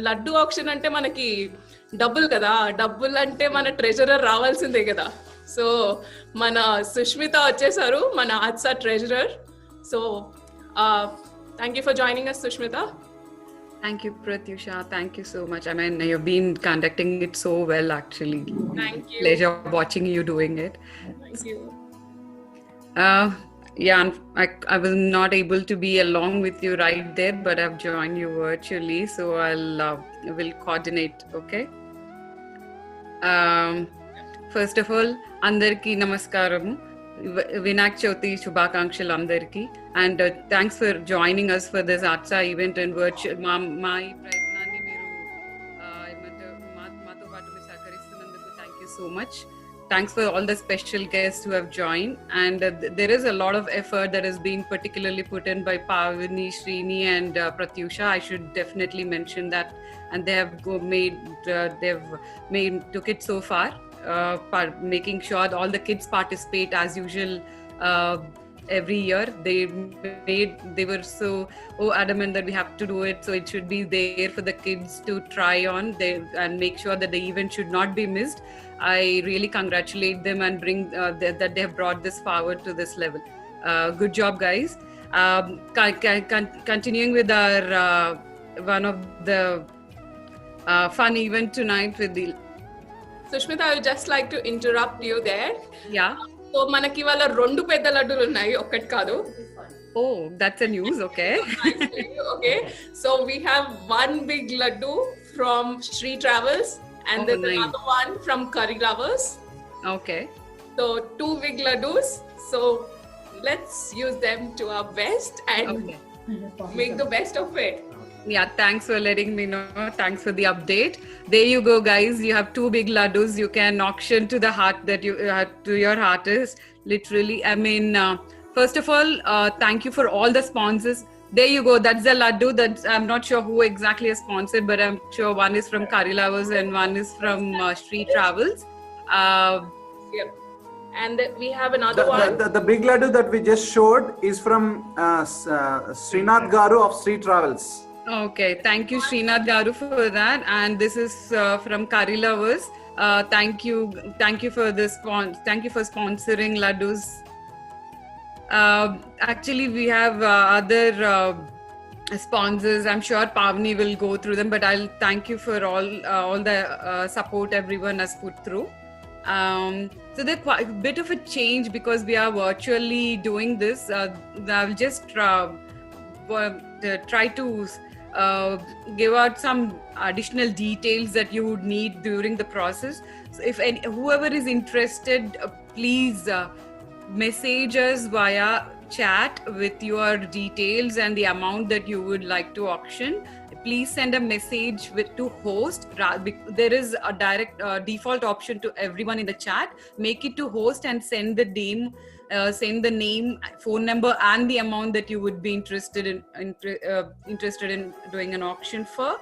Laddu option అంటే మనకి డబ్బులు కదా, డబ్బులు అంటే మన ట్రెజరర్ రావాల్సిందే కదా. సో మన సుష్మిత వచ్చేసారు, మన ATSA treasurer. So thank you for joining us, Sushmita. Thank you, Pratyusha. Thank you so much. I mean, you've been conducting it so well, actually. Thank you. Pleasure watching you doing it. Thank you. Yeah, I was not able to be along with you right there, but I've joined you virtually, so will coordinate. Okay. First of all, andarki namaskaram. Vinayak Chauthi Shubhakankshal andarki, and thanks for joining us for this ATSA event in virtual. My ప్రయత్నాన్ని మీరు మాతో పాటు మీరు సహకరిస్తున్నందుకు thank you so much. Thanks for all the special guests who have joined, and there is a lot of effort that has been particularly put in by Pavni, Srini and Pratyusha. I should definitely mention that, and they have took it so far, making sure all the kids participate as usual. Every year they were so adamant that we have to do it, so it should be there for the kids to try on and make sure that the event should not be missed. I really congratulate them and bring that they have brought this forward to this level. Good job, guys. Continuing with our one of the fun event tonight with the Sushmita, I would just like to interrupt you there. Yeah. So మనకి ఇవాళ 2 పెద్ద లడ్డూలు ఉన్నాయి, ఒక్కటి కాదు. Oh, that's a news. Okay. Okay, so we have one big laddu from Sri Travels, and there's another one from Curry Lovers. Okay. So 2 big laddus. So let's use them to our best and make the best of it. Yeah, thanks for letting me know. Thanks for the update. There you go, guys. You have 2 big laddus. You can auction to the heart that you to your heart is literally. I mean, first of all, thank you for all the sponsors. There you go. That's the laddu. That I'm not sure who exactly is sponsored, but I'm sure one is from Curry Lovers and one is from Sri Travels. Yep. And we have another one. The big laddu that we just showed is from Srinath Garu of Sri Travels. Okay, thank you, Srinath Garu, for that. And this is from Curry Lovers. Thank you for this. Thank you for sponsoring laddus. Actually, we have other sponsors. I'm sure Pavni will go through them, but I'll thank you for all the support everyone has put through. So there's quite a bit of a change because we are virtually doing this. I'll just try to give out some additional details that you would need during the process. So if whoever is interested, please message us via chat with your details and the amount that you would like to auction. Please send a message to host. There is a direct default option to everyone in the chat. Make it to host and send the name, phone number, and the amount that you would be interested in doing an auction for.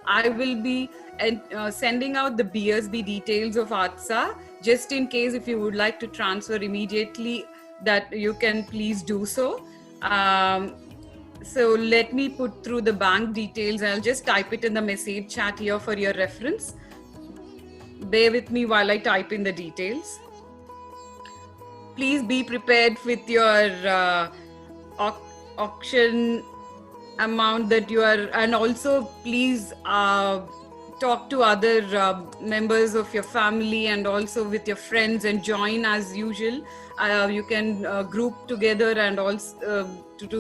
I will be sending out the BSB details of ATSA just in case if you would like to transfer immediately, that you can please do so. So let me put through the bank details. I'll just type it in the message chat here for your reference. Bear with me while I type in the details. Please be prepared with your auction amount that you are, and also please talk to other members of your family and also with your friends and join as usual. You can group together and also to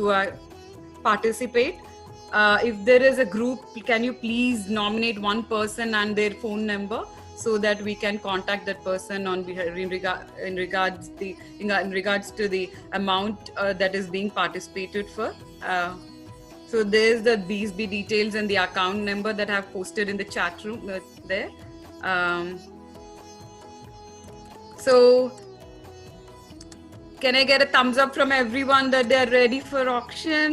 participate. If there is a group, can you please nominate one person and their phone number so that we can contact that person in regards to the amount that is being participated for. So there's the BSB details and the account number that I have posted in the chat room there. So can I get a thumbs up from everyone that they're ready for auction?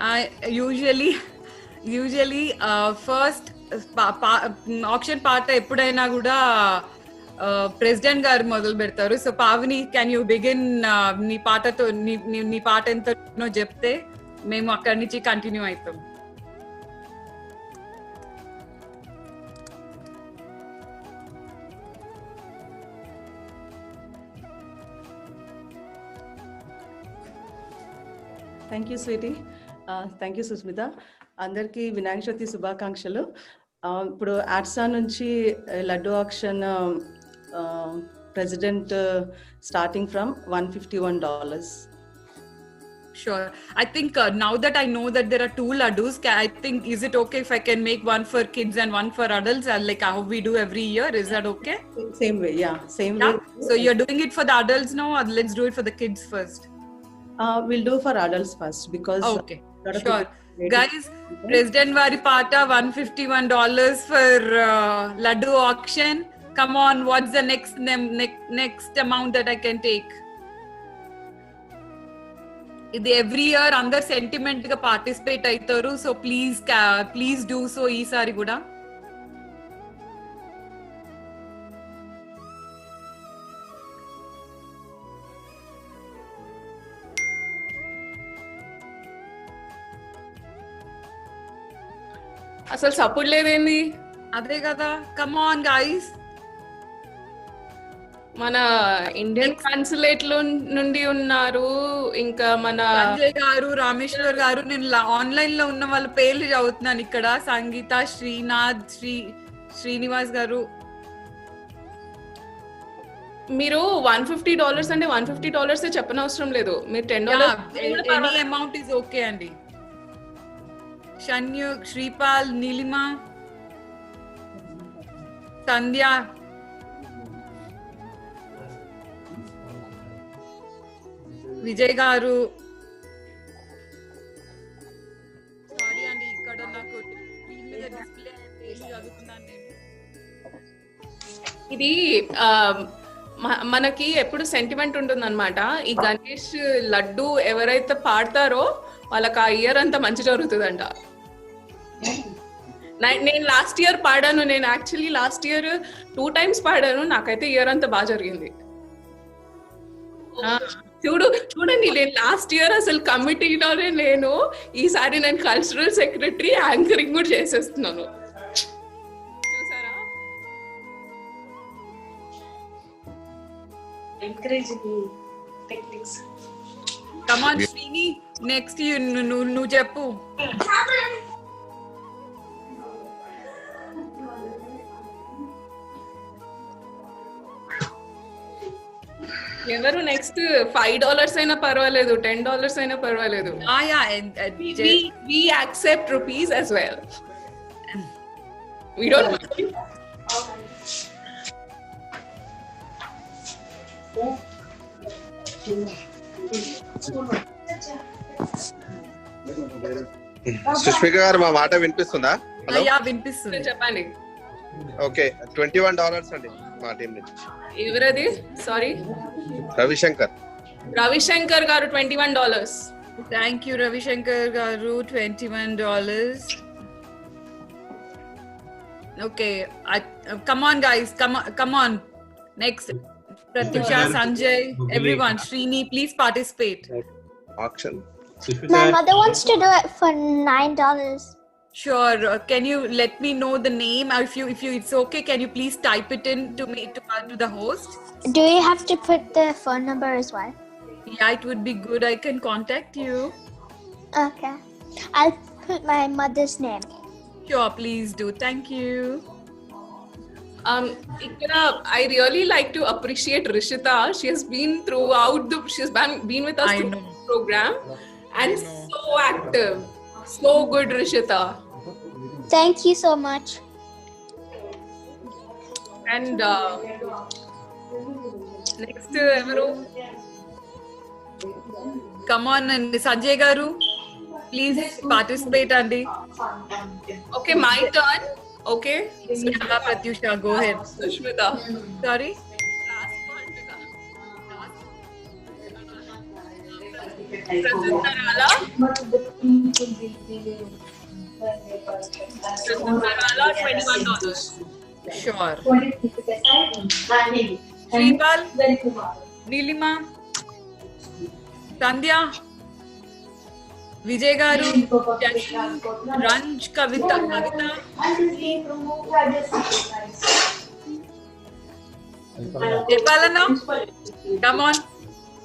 I usually first auction part ఎప్పుడైనా కూడా president గారు మొదలు పెడతారు. So Pavani, can you begin నీ పాటతో నీ పాట ఎంతనో చెప్తే మేము అక్కడి నుంచి కంటిన్యూ అవుతాం. Thank you Sweety. Thank you Susmitha. అందరికీ వినాయక చవితి శుభాకాంక్షలు. ఇప్పుడు ఆట్సా నుంచి laddu auction president starting from $151. Sure. I think now that I know that there are 2 laddus, I think, is it okay if I can make one for kids and one for adults, like how we do every year? Is that okay? Same way, yeah. Same Yeah. way. So you're doing it for the adults now, or let's do it for the kids first? We'll do for adults first because Okay. lot of Sure. people- Guys, President Vari Pata, $151 for laddu auction. Come on, what's the next amount that I can take? ఇది every year అందరు sentiment గా participate అవుతారు. So please do so ఈసారి కూడా. అసలు support లేదేంది? అదే కదా, come on guys. మన ఇండియన్ కాన్సులేట్ లో నుండి ఉన్నారు, ఇంకా మన సంజయ్ గారు, రామేశ్వర్ గారు, నేను ఆన్లైన్ లో ఉన్న వాళ్ళ పేర్లు చదువుతున్నాను ఇక్కడ. సంగీత, శ్రీనాథ్, శ్రీనివాస్ గారు. మీరు $150 అంటే $150 చెప్పనవసరం లేదు, మీరు $10 ఎనీ అమౌంట్ ఈజ్ ఓకే అండి. షన్యు, శ్రీపాల్, నీలిమా, సంధ్య, విజయ్ గారు. సారీ అండి, ఇక్కడ నాకు స్క్రీన్ మీద డిస్ప్లే చదువుతున్నాను నేను. ఇది మనకి ఎప్పుడు సెంటిమెంట్ ఉంటుంది అనమాట. ఈ గణేష్ లడ్డు ఎవరైతే పాడతారో వాళ్ళకి ఆ ఇయర్ అంతా మంచి జరుగుతుందంట. నేను లాస్ట్ ఇయర్ పాడాను, నేను యాక్చువల్లీ లాస్ట్ ఇయర్ 2 times పాడాను, నాకైతే ఇయర్ అంతా బాగా జరిగింది. చూడండి, నేను లాస్ట్ ఇయర్ అసలు కమిటీలోనే లేను, ఈసారి నేను కల్చరల్ సెక్రటరీ, యాంకరింగ్ కూడా చేసేస్తున్నాను. చూసారా? కమ్ ఆన్ శ్రీని, నెక్స్ట్ నువ్వు చెప్పు. ఎవరు నెక్స్ట్? $5 అయినా పర్వాలేదు, $10 అయినా పర్వాలేదు. We accept rupees as well. We don't mind. సుష్మిక గారు, మా మాట వినిపిస్తుందా? వినిపిస్తుంది, చెప్పండి. ఓకే, $21 అండి మా టీం నుంచి. ఎవరది? సారీ, రవిశంకర్ గారు $21. థ్యాంక్ యూ రవిశంకర్ గారు, $21. Okay, come on guys, come on. Next, Pratyusha, Sanjay, everyone, Srini, please participate. Auction. My mother wants to do it for $9. Sure. Can you let me know the name? Or if you it's okay, can you please type it in to me to the host? Do you have to put the phone number as well? Yeah, it would be good. I can contact you. Okay. I'll put my mother's name. Sure, please do. Thank you. Ikkada, I really like to appreciate Rishita. She has been throughout she's been with us through the program and so active. So good, Rishita. Thank you so much. And next, ఎవరు? Come on, and Sanjay garu, please participate, Andy. Okay, my turn. Okay. Yeah, Pratyusha, go ahead. Sushmita. Sorry. Pratyusha $21. Sure. Shripal, Nilima, Sandhya, Vijay గారు, రంజ్, కవిత, చెప్పాలన్నా come on.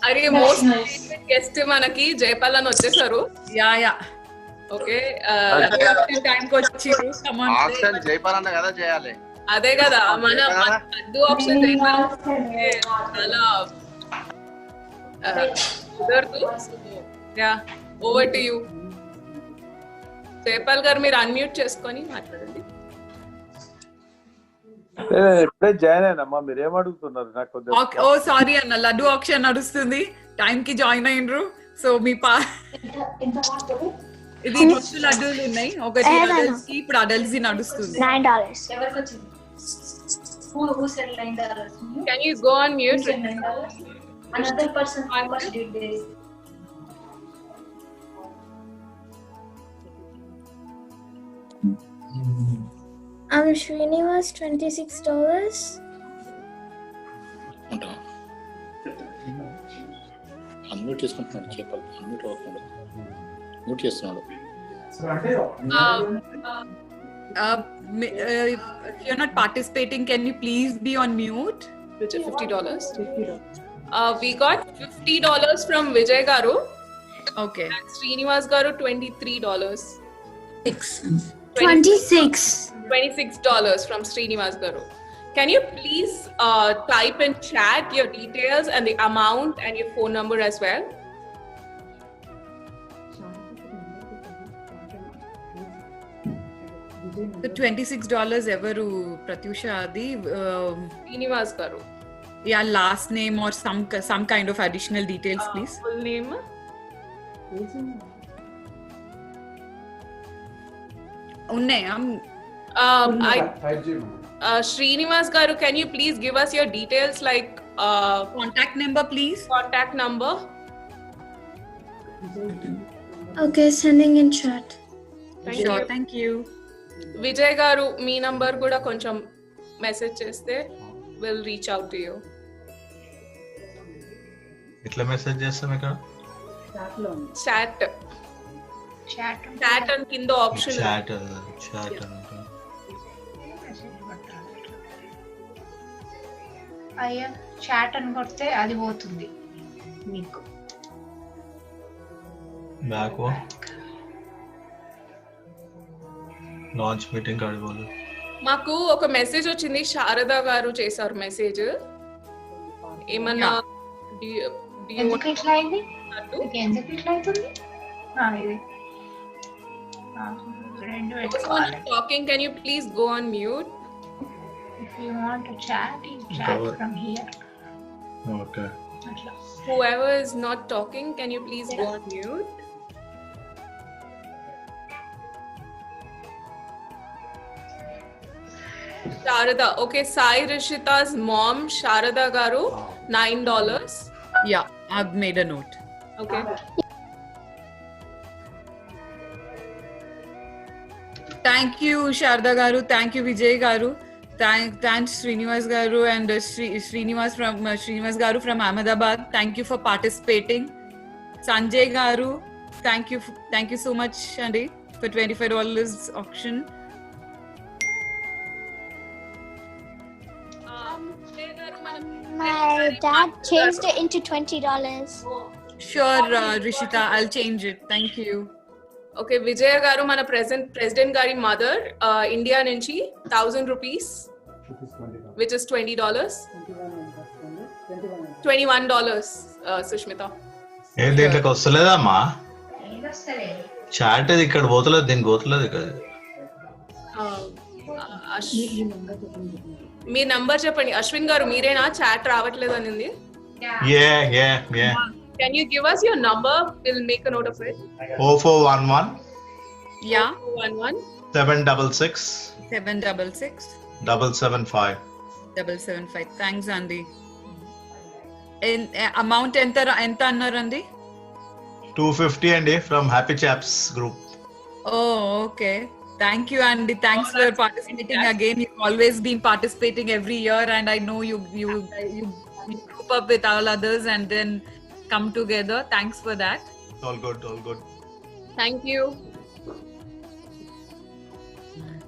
అరే most guest మనకి జయపాలన్ వచ్చేసారు. Yeah okay టైంకి వచ్చిర్రు. Come on. Option జైపాలన్న కదా చేయాలి. అదే కదా మన అడ్డు ఆప్షన్ జయపాలన్ అంటే చాలా కుదరదు. Yeah over to you. Jaipal గారు మీరు అన్మ్యూట్ చేసుకొని మాట్లాడండి. ఇప్పుడే జాయిన్ అయినమ్మా, మీరు ఏం అడుగుతున్నారు? నాకు కొద్దిగా ఓ సారీ అన్న, లడ్డు ఆప్షన్ నడుస్తుంది, టైం కి జాయిన్ అయినరు. సో మీ ఇది రెండు లడ్డూలు ఉన్నాయి, ఒకటి అడల్ట్స్ కి, ఇప్పుడు అడల్ట్స్ నడుస్తుంది. $9. Who said $9? Can you go on mute? $9. Another person, how much did they? Srinivas, $26. Unmute చేసుకుంటున్నాడు, చెప్పాలి అన్మ్యూట్ అవుతున్నాడు, మ్యూట్ చేస్తున్నాడు. If you're not participating, can you please be on mute? Which is $50. We got $50 from Vijay garu. Okay. And Srinivas garu $23. $26 from Srinivas garu. Can you please type in chat your details and the amount and your phone number as well? The $26 ఎవరు ప్రత్యూష అది? Srinivas garu. Yeah, last name or some kind of additional details, please. Full name? ఉన్నాయా? Srinivas garu, can you please give us your details like Contact number, please. contact number? Okay, sending in chat. Thank Sure, you. thank you. Vijay garu, me number కూడా కొంచెం message చేస్తే will reach out to you. ఎట్లా message చేస్తాం ఇక్కడ? Chat అని కింద option. Chat అయ్యా chat అని కొడితే అది పోతుంది మీకు. బ్యాక్ లాంచ్ మీటింగ్ కాడిపోదు. మాకు ఒక మెసేజ్ వచ్చింది, శారద గారు చేశారు మెసేజ్. ఏమన్నా ఎందుకు ఇట్లా అయింది? ఎందుకు ఇట్లా అవుతుంది? ఇది రెండు పెట్టుకోవాలి. Talking, can you please go on mute? If you want to chat, you chat from here. Okay. అట్లా. Whoever is not talking, can you please go on mute? Sharada, okay. Sai Rishita's mom, Sharada garu, $9. Yeah, I've made a note. Okay. Thank you, Sharda garu. Thank you, Vijay garu. Thanks Srinivas garu and Srinivas garu from Ahmedabad. Thank you for participating. Sanjay garu, thank you so much, Andy, for $25 auction. My dad changed it into $20. Sure, Rishita, I'll change it. Thank you. Okay, Vijaya garu, mana president gari mother, India nunchi ₹1,000, which is $20. $21, Sushmita. ఏం దీంట్లోకి వస్తలేదమ్మా? ఏది వస్తలేదు? Chat ఇది ఇక్కడ పోతలేదు, దీనికి పోతలేదు ఇక్కడ. మీ number చెప్పండి. అశ్విన్ గారు మీరేనా? చాట్ రావట్లేదు అనింది. Yeah. Can you give us your number? We'll make a note of it. 0411 Yeah, 11 766 766 775. 775. Thanks, Andy. Amount enta annaru Andy? 250 అండి from Happy Chaps group. Oh, okay. Thank you, Andy. Thanks for participating again. You've always been participating every year, and I know you group up with all others and then come together. Thanks for that. All good. Thank you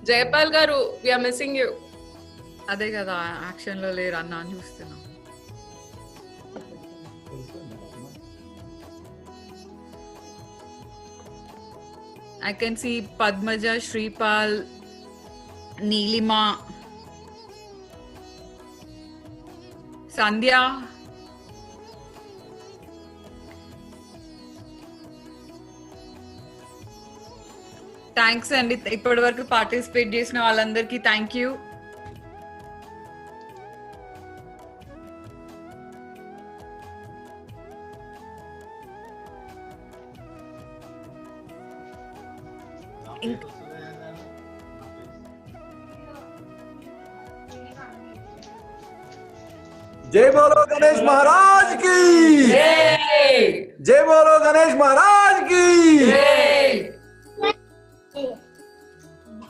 Jaipal గారు we are missing you. అదే కదా action లో లేరు అన్న అని చూస్తున్నా. I can see Padmaja, Shripal, Neelima, Sandhya. Thanks అండి ఇప్పటి వరకు పార్టిసిపేట్ చేసిన వాళ్ళందరికీ థ్యాంక్ యూ. जय बोलो गणेश महाराज की जय बोलो गणेश महाराज की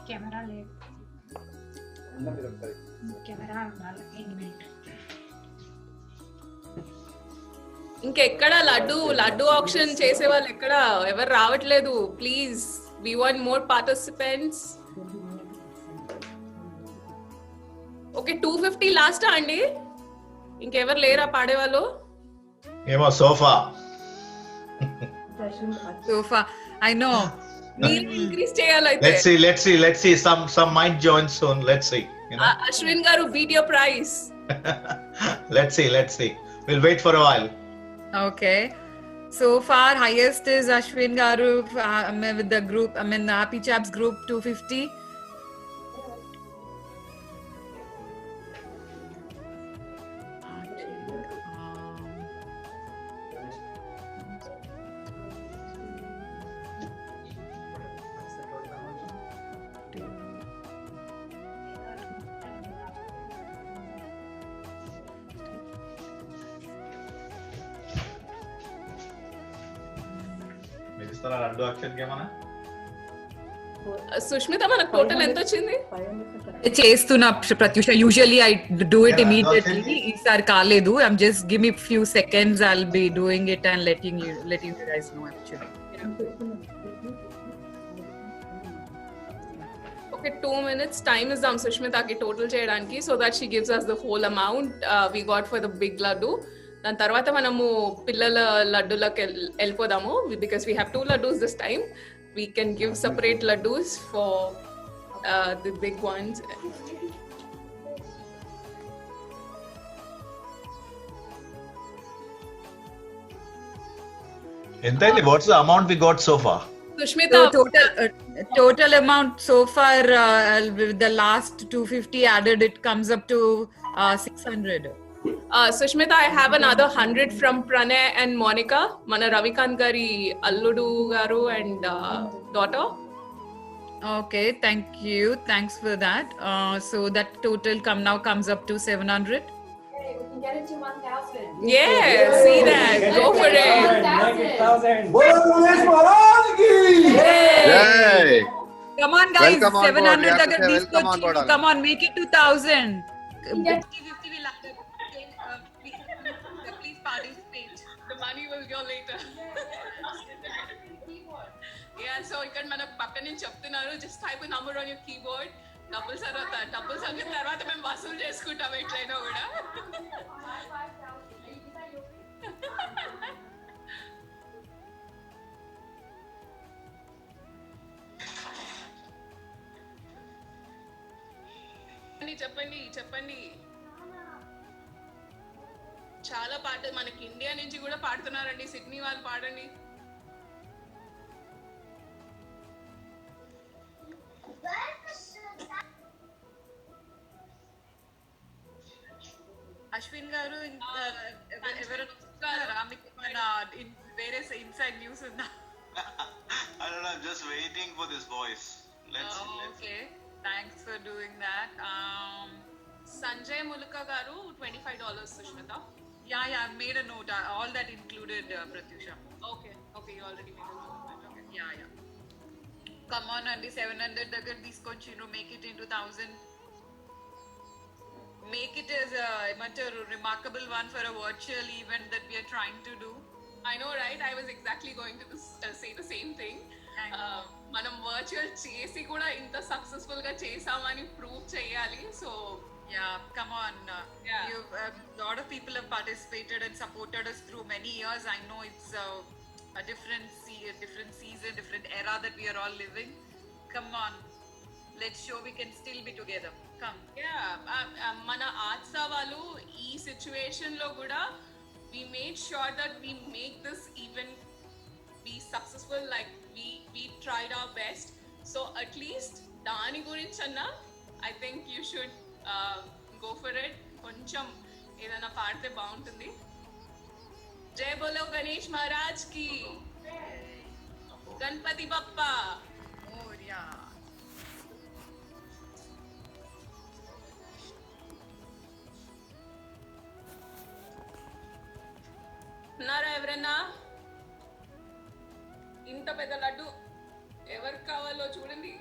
కెమెరా లేదు, కెమెరా ఉండాలి. ఇంకెక్కడ లడ్డు ఆప్షన్ చేసే వాళ్ళు ఎక్కడ ఎవరు రావట్లేదు. Please we want more participants. Okay 250 last అండి. ఇంకెవరు లేరా పాడేవాళ్ళు? ఏమో సోఫా. సోఫా ఐ నో మీరు ఇంక్రీజ్ చేయాలైతే. Let's see. Some might join soon. Let's see. You know. Ashwin గారు beat your price. Let's see. We'll wait for a while. Okay. So far, highest is Ashwin Garu with the group. I mean, the Happy Chaps group 250. Laddu auction ఏమన్నా సుష్మిత మనకు total ఎంత వచ్చింది? చేస్తున్నా Pratyusha. Usually I do it immediately. ఈసారి కాలేదు. I'm just give me few seconds. I will be doing it and letting you guys know actually. Okay 2 minutes time ఇద్దాం సుష్మితకి total చేయడానికి, so that she gives us the whole amount we got for the big laddu. దాని తర్వాత మనము పిల్లల లడ్డూలకు వెళ్ళిపోదాము. Because we have 2 laddus this time. We can give separate laddus for the big ones. ఎంతైంది? What's the amount we got so far? Sushmita, total amount so far with the last 250 added, it comes up to 600. Sushmita, I have another 100 from Pranay and Monica, mana Ravikant gari alludu garu and daughter. Okay, thank you. Thanks for that. So that total comes up to 700. Get it to 1,000. Yeah, see that. Go for it. 1,000. बोलो गणेश महाराज की Yay! Come on, guys. Welcome on board. 700 We have to agar say this welcome on board. come on, make it to 1,000. Yeah. 50 will have to please participate. The money will go later. Yeah, so ఇక్కడ మన పక్క నుంచి చెప్తున్నారు, just type a number on your keyboard. డబ్బులు సంగతి తర్వాత మేము వసూలు చేసుకుంటాం ఎట్లయినా కూడా. చెప్పండి. చాలా పాటలు మనకి ఇండియా నుంచి కూడా పాడుతున్నారండి. సిడ్నీ వాళ్ళు పాడండి. అశ్విన్ గారు ఎవరైనా మీకు వేరే ఇన్సైడ్ న్యూస్ ఉందా? I don't know, I'm just waiting for this voice. Let's see. Okay, thanks for doing that. Sanjay Muluka garu $25 Sushmita. Yeah, I've made a note. All that included, Pratyusha. Okay, you already made a note of it. Okay. Yeah. Come on, Andy, 700 దగ్గర తీసుకొచ్చి make it into 1,000. Make it as a remarkable one for a virtual event that we are trying to do. I know, right? I was exactly going to say the same thing. మనం virtual చేసి కూడా ఇంత successful గా చేసామని prove చేయాలి. So Yeah, come on. Yeah. You've a lot of people have participated and supported us through many years. I know it's a different season, different era that we are all living. Come on, let's show we can still be together. Come. మన ఆత్సా వాళ్ళు ఈ situation లో కూడా we made sure that we make this event be successful. Like we tried our best. So at least దాని గురించి అన్నా I think you should go for it. కొంచెం ఏదైనా పాడితే బాగుంటుంది. జై బోలో గణేష్ మహారాజ్ కి, గణపతి బప్పా. Moria. ఉన్నారా ఎవరన్నా? ఇంత పెద్ద లడ్డు ఎవరికి కావాలో చూడండి.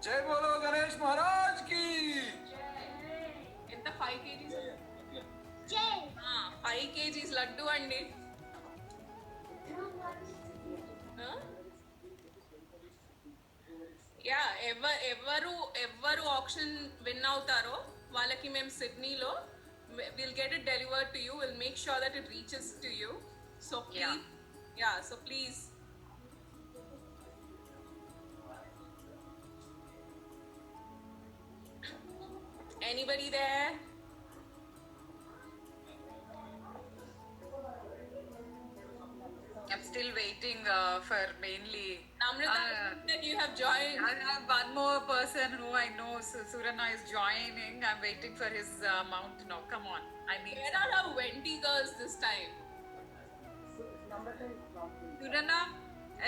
జై బోలో గణేష్ మహారాజ్ కి. ఎంత 5 kgs? Jay. 5 kgs లడ్డు అండి. యా, ఎవరు ఆప్షన్ విన్ అవుతారో వాళ్ళకి మేము సిడ్నీలో will get it delivered to you. Will make sure that it reaches to you. So please anybody there? I'm still waiting for mainly. Namrata, that you have joined. I have one more person who I know, Surana is joining. I'm waiting for his amount now. Come on, I need. Where are our 20 girls this time? Surana,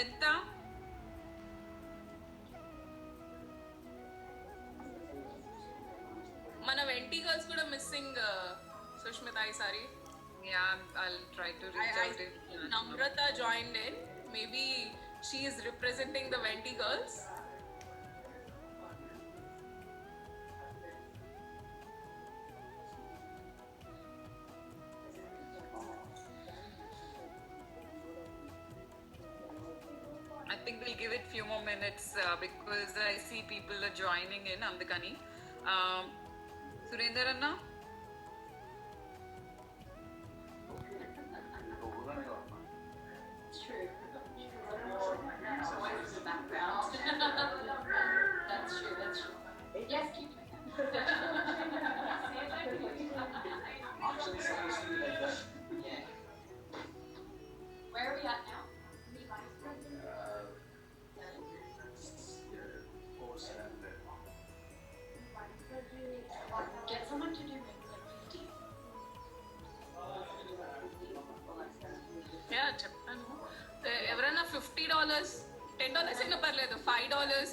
enta? మన 20 girls కూడా missing Sushmita ఈసారి. Yeah, I'll try to reach out. Namrata joined in. Maybe she is representing the 20 girls. I think we'll give it few more minutes because I see people are joining in. Andukani. Surender Anna? It's true. Voice in the background. That's true. Yes, keep doing that. Where are we at now? Get someone to do maybe like 50. Yeah, చెప్పాను. ఎవరైనా $50, $10 అయినా పర్లేదు, $5.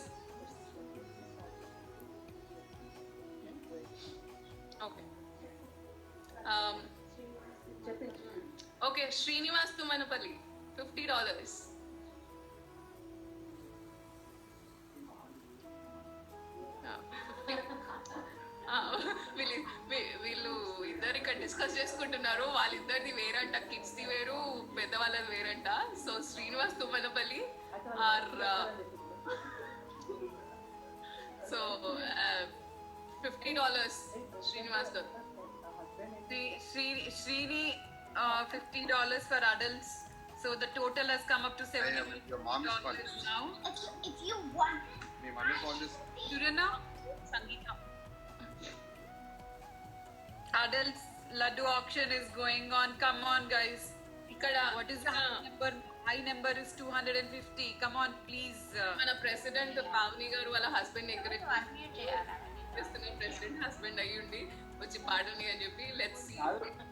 Okay okay, Srinivas Tummanapalli $50. వీళ్ళు ఇద్దరు ఇక్కడ discuss చేసుకుంటున్నారు. వాళ్ళిద్దరిది వేరంట, kids ది వేరు, పెద్దవాళ్ళది వేరంట. సో శ్రీనివాస్ తుమ్మనపల్లి ఆర్ so $50 Srinivas garu. Srini, $50 for adults. So the total has come up to Your mom is calling. $70 now. If you want. Me mummy phone చేసి Surana, Sangeeta. Adults laddu auction is going on. Come on, guys. ఇక్కడ What is the high number? High number is 250. Come on, please. మన president Pavani గారు వాళ్ళ husband encourage Unmute చేయాలని. చేస్తున్నారు. President husband అయ్యుండి వచ్చి పాడని అని చెప్పి లెట్స్ సీ.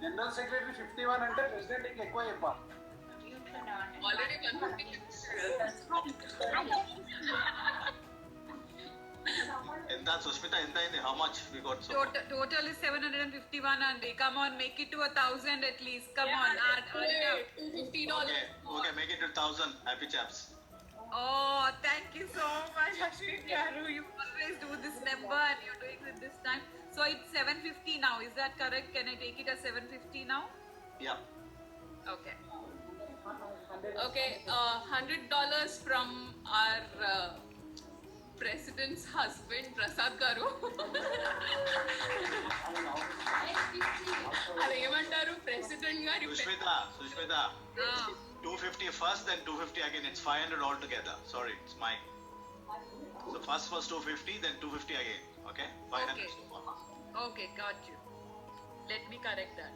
జనరల్ సెక్రటరీ 51 అంటే ప్రెసిడెంట్ ఇంకా ఎక్కువ చెప్పాలి. ఆల్రెడీ కన్ఫర్మేషన్ ఎంత సుష్మిత ఎంత అయింది? How much we got? So Total is 751 and come on, make it to 1,000 at least. Come on, add up. $50. Okay make it 1000 happy chops. Oh, thank you so much, Ashwin Garu. You always do this number and you're doing it this time. So it's 750 now. Is that correct? Can I take it as 750 now? Yeah. Okay. Okay, $100 from our president's husband Prasad garu. అదేమంటారు president గారి Sushmita, 250 first, then 250 again. It's 500 altogether. Sorry, it's mine. So first was 250, then 250 again. Okay, 500 so far. Okay, got you. Let me correct that.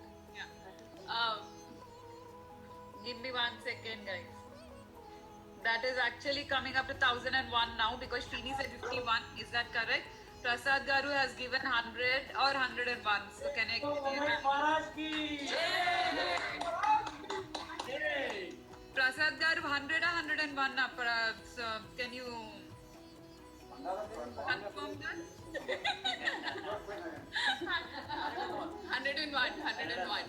Give me 1 second, guys. That is actually coming up to 1001 now because Srini said 51. Is that correct? Prasad Garu has given 100 or 101. So can I? Prasad Garu 100 or 101? So can you confirm that? 101.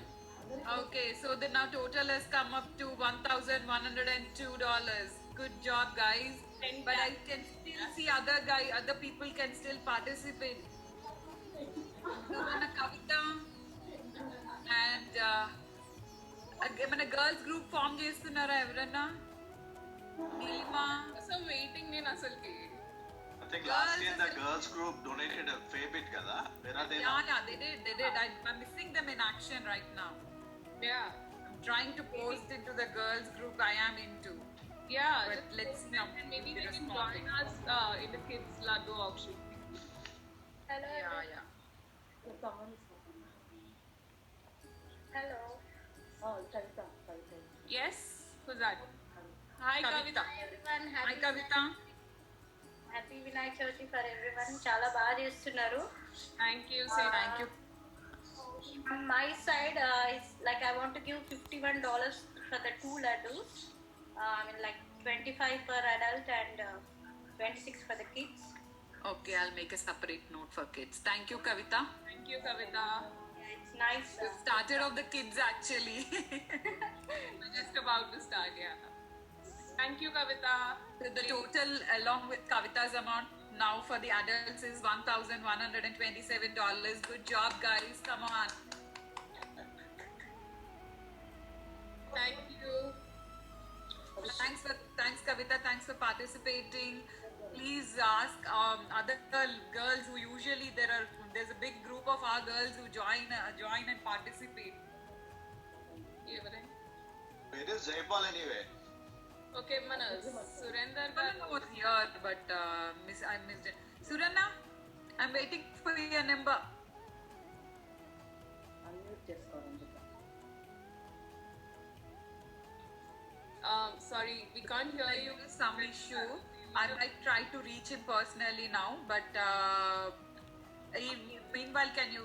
Okay, so the now total has come up to $1,102. Good job, guys. But I can still see other people can still participate. Suvana Kavita and మన girls group form చేస్తున్నారా ఎవరన్నా? Neelima. So waiting నేను అసలుకి. I think last year the girls group donated a fair bit, kada. Where are they now? Yeah, they did. I'm missing them in action right now. Yeah. I'm trying to post into the girls group I am into. Yeah, But let's see. maybe they can join us in the kids laddu auction. Hello. Yeah. Hello. Yes, who's that? Hi Kavita. Hi everyone. Hi Kavita. Happy Vinayak Chavithi for everyone. చాలా బాగా చేస్తున్నారు. Thank you. Say Thank you. On my side, it's like I want to give $51 for the 2 laddus. I mean like 25 per adult and 26 for the kids. Okay, I'll make a separate note for kids. Thank you, Kavita. Thank you, Kavita. Yeah, it's nice. You started off the kids actually. We're just about to start, yeah. Thank you, Kavita. The total along with Kavita's amount now for the adults is $1,127. Good job, guys. Come on. Thank you. Thanks Kavita. Thanks for participating. Please ask other girls who usually there's a big group of our girls who join and participate. Where is Jaipal anyway? Okay, మన సురేందర్ గారు was here, but I missed it. Surana, I'm waiting for your number. sorry, we can't hear you. There is some issue. I might try to reach him personally now, but meanwhile, can you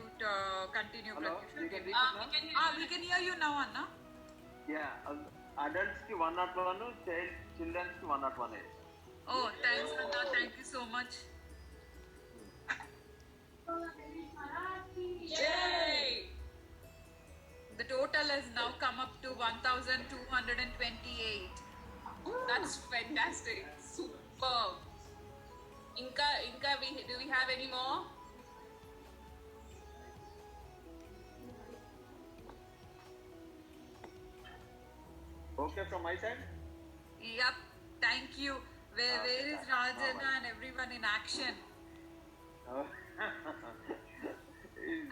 continue? Hello, Pratyush? you can reach we me now? can hear We can hear you now, Anna. Yeah, adults ki 101, children's ki 101 is. Oh, thanks, Anna. Thank you so much. Yay! The total has now come up to 1,228. That's fantastic. Superb. Inka, do we have any more? Okay from my side? Yep, thank you. Where is Rajana and everyone in action?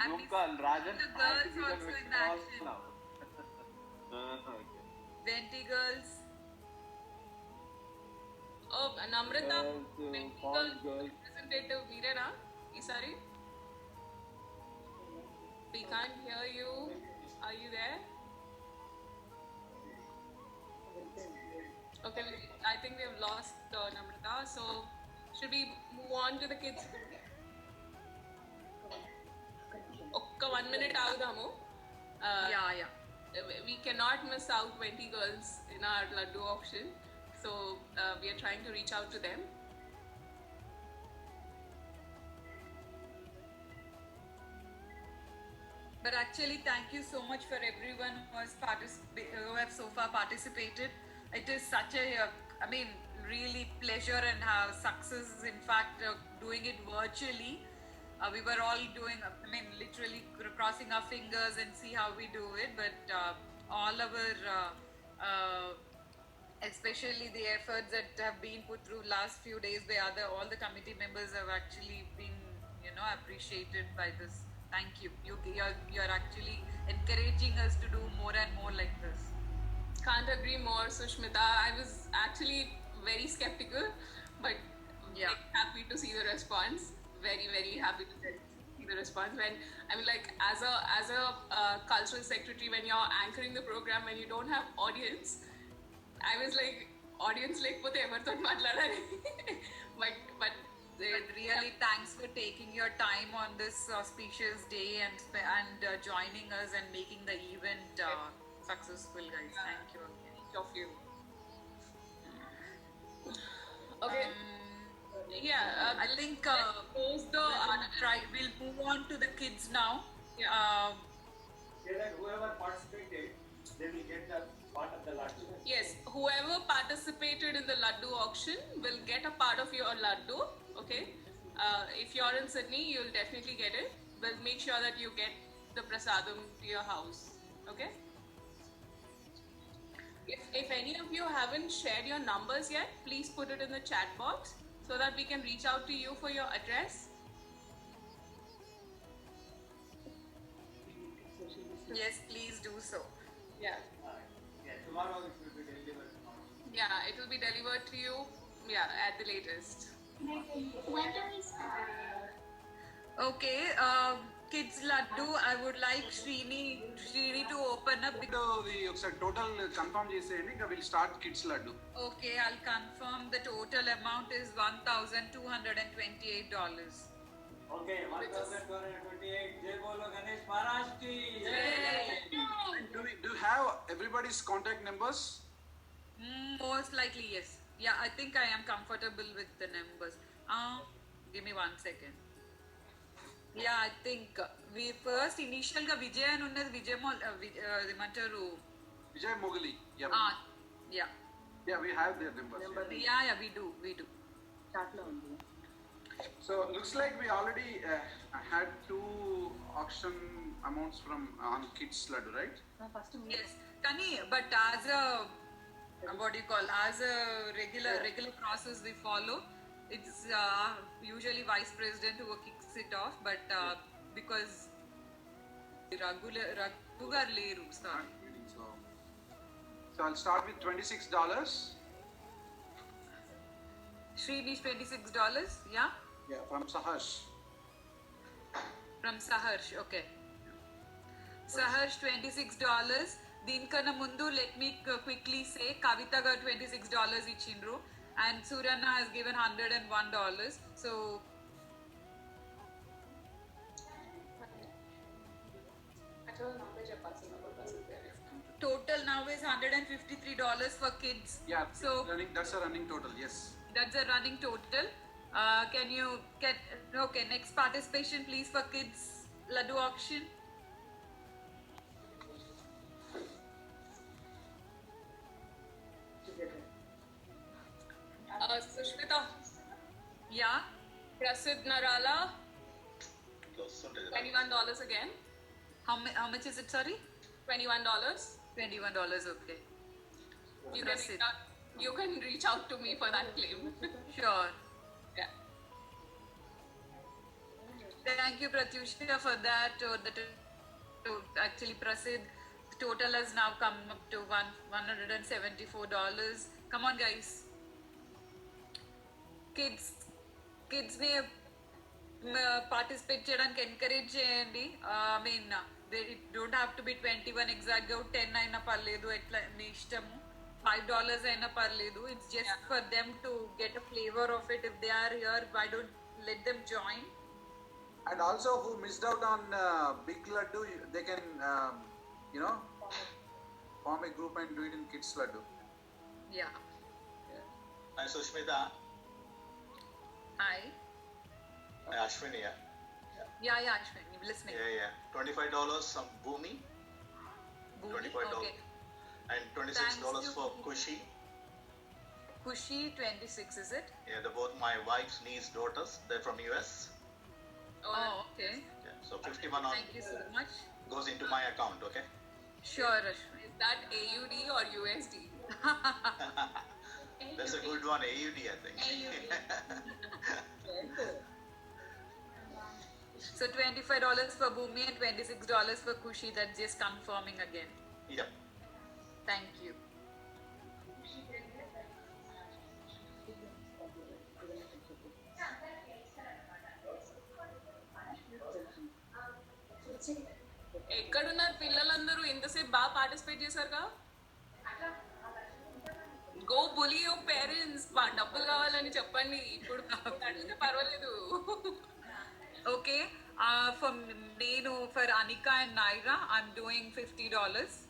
I'm Zoom call, Rajan. the girls I also think in call action. now. Okay. 20 girls. Oh, Namrata, Found girls. representative Meerena, Isari. We can't hear you. Are you there? Okay, I think we have lost Namrata. So, should we move on to the kids? ఒక్క 1 minute ఆగుదాము. Yeah. We cannot miss out 20 girls in our laddu auction. So we are trying to reach out to them. But actually, thank you so much for everyone who have so far participated. It is such a, really pleasure and success. In fact, doing it virtually. We were all doing, literally crossing our fingers and see how we do it. But all our especially the efforts that have been put through last few days by all the committee members have actually been, appreciated by this. Thank you. You're actually encouraging us to do more and more like this. Can't agree more, Sushmita. I was actually very skeptical, but very happy to see the response. Very, very happy to see the response. When I mean, like as a cultural secretary, when you're anchoring the program, when you don't have audience, I was like, audience లేకపోతే ఎవరితో మాట్లాడాలి? but really thanks for taking your time on this auspicious day and joining us and making the event successful, guys. Thank you again. Each of you. Okay. I think we'll move on to the kids now. Say that whoever participated, they will get the part of the laddu. Yes, whoever participated in the laddu auction will get a part of your laddu. Okay. If you're in Sydney, you'll definitely get it. We'll make sure that you get the prasadam to your house. Okay. If any of you haven't shared your numbers yet, please put it in the chat box so that we can reach out to you for your address. Yes, please do so. Yeah. Tomorrow it will be delivered. Yeah, it will be delivered to you. Yeah, at the latest. When do we start? Okay, kids laddu. I would like Srini to open up. ఒకసారి total confirm చేసేయండి ఇంకా will start kids laddu. Okay, I'll confirm the total amount is $1,228. Okay, 1,228. Jai Bolo Ganesh Maharaj ki. Do you have everybody's contact numbers? Most likely, yes. Yeah, I think I am comfortable with the numbers. Give me 1 second. Yeah, I think we first initial ga Vijay and unnadi Vijayamantaru. Vijay Moguli. Yeah. Yeah. Yeah, we have their numbers. Yeah, we do. So looks like we already had 2 auction amounts from on kids laddu, right? Yes, Kani, but as a as a regular process we follow, it's usually vice president who kicks it off, but because Raghu gar leru, sorry. So I'll start with $26. Shrini's $26, yeah? Yeah, from Saharsh. From Saharsh, okay. Saharsh $26. దీనికన్నా ముందు let me quickly say Kavita got $26 ఇచ్చిండ్రు and Suryanna has given $101. So total now is $153 for kids. Yeah, so that's a running total, yes. That's a running total. Okay, next participation please for kids laddu auction. Sushmita. Yeah. Prasid Narala. $21 again. How much is it? Sorry. $21. $21. Okay. You can reach out to me for that claim. Sure. Yeah. Thank you, Pratyusha, for that. Actually, Prasid, the total has now come up to $174. Come on, guys. Kids ని participate చేయడానికి encourage చేయండి. I mean it don't have to be 21 exact గా 10 అయినా పర్లేదు, ఎట్లా మీ ఇష్టము. $5 అయినా పర్లేదు. It's just for them to get a flavour of it. If they are here, why don't let them join. And also who missed out on big laddu, they can form a group and do it in kids laddu. Yeah. Hi Sushmita. Hi. Ashwini, yeah. Yeah, Ashwini, listening. Yeah. $25 some Bhumi. $25. Okay. And $26 for Kushi. Kushi 26, is it? Yeah, they're both my wife's niece daughters. They're from US. Oh, okay. Yeah, so 51 on Thank you so much. goes into my account, okay? Sure, Ashwini. Is that AUD or USD? That's a good one, AUD, I think. So $25 for Bhumi and $26 for Kushi. That's just confirming again. Yep. Thank you. ఎక్కడున్నారు పిల్లలందరూ ఇంతసేపు బాగా participate చేశారుగా go bully your parents డబ్బులు కావాలని చెప్పండి ఇప్పుడు అడిగితే పర్వాలేదు Okay. For Anika and Naira, I'm doing $50.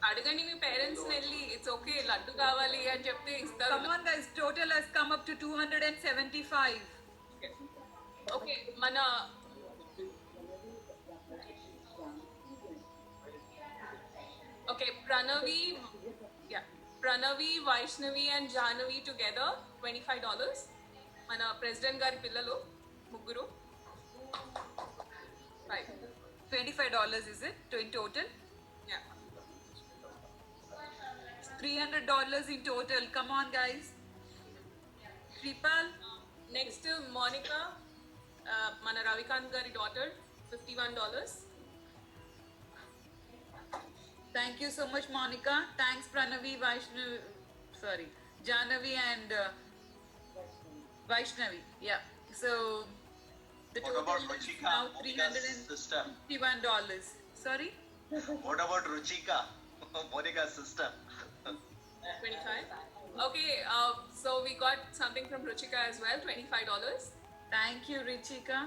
అడగండి మీ పేరెంట్స్ వెళ్ళి ఇట్స్ ఓకే లడ్డు కావాలి అని చెప్తే ఇస్తారు Come on, guys. Total has come up to 275. Okay మన okay Pranavi Vaishnavi and Jahnavi together $25 మన ప్రెసిడెంట్ గారి పిల్లలు ముగ్గురు $25 is it in total? Yeah. $300 in total. Come on, guys. Shripal. Next Monica మన రవికాంత్ గారి daughter $51. Thank you so much, Monica. Thanks, Pranavi, Jahnavi and Vaishnavi. Yeah. So the What total about is Ruchika, now Monica's sister? $351. Sorry? What about Ruchika, Monica's sister? 25. Okay, so we got something from Ruchika as well, $25. Thank you, Ruchika.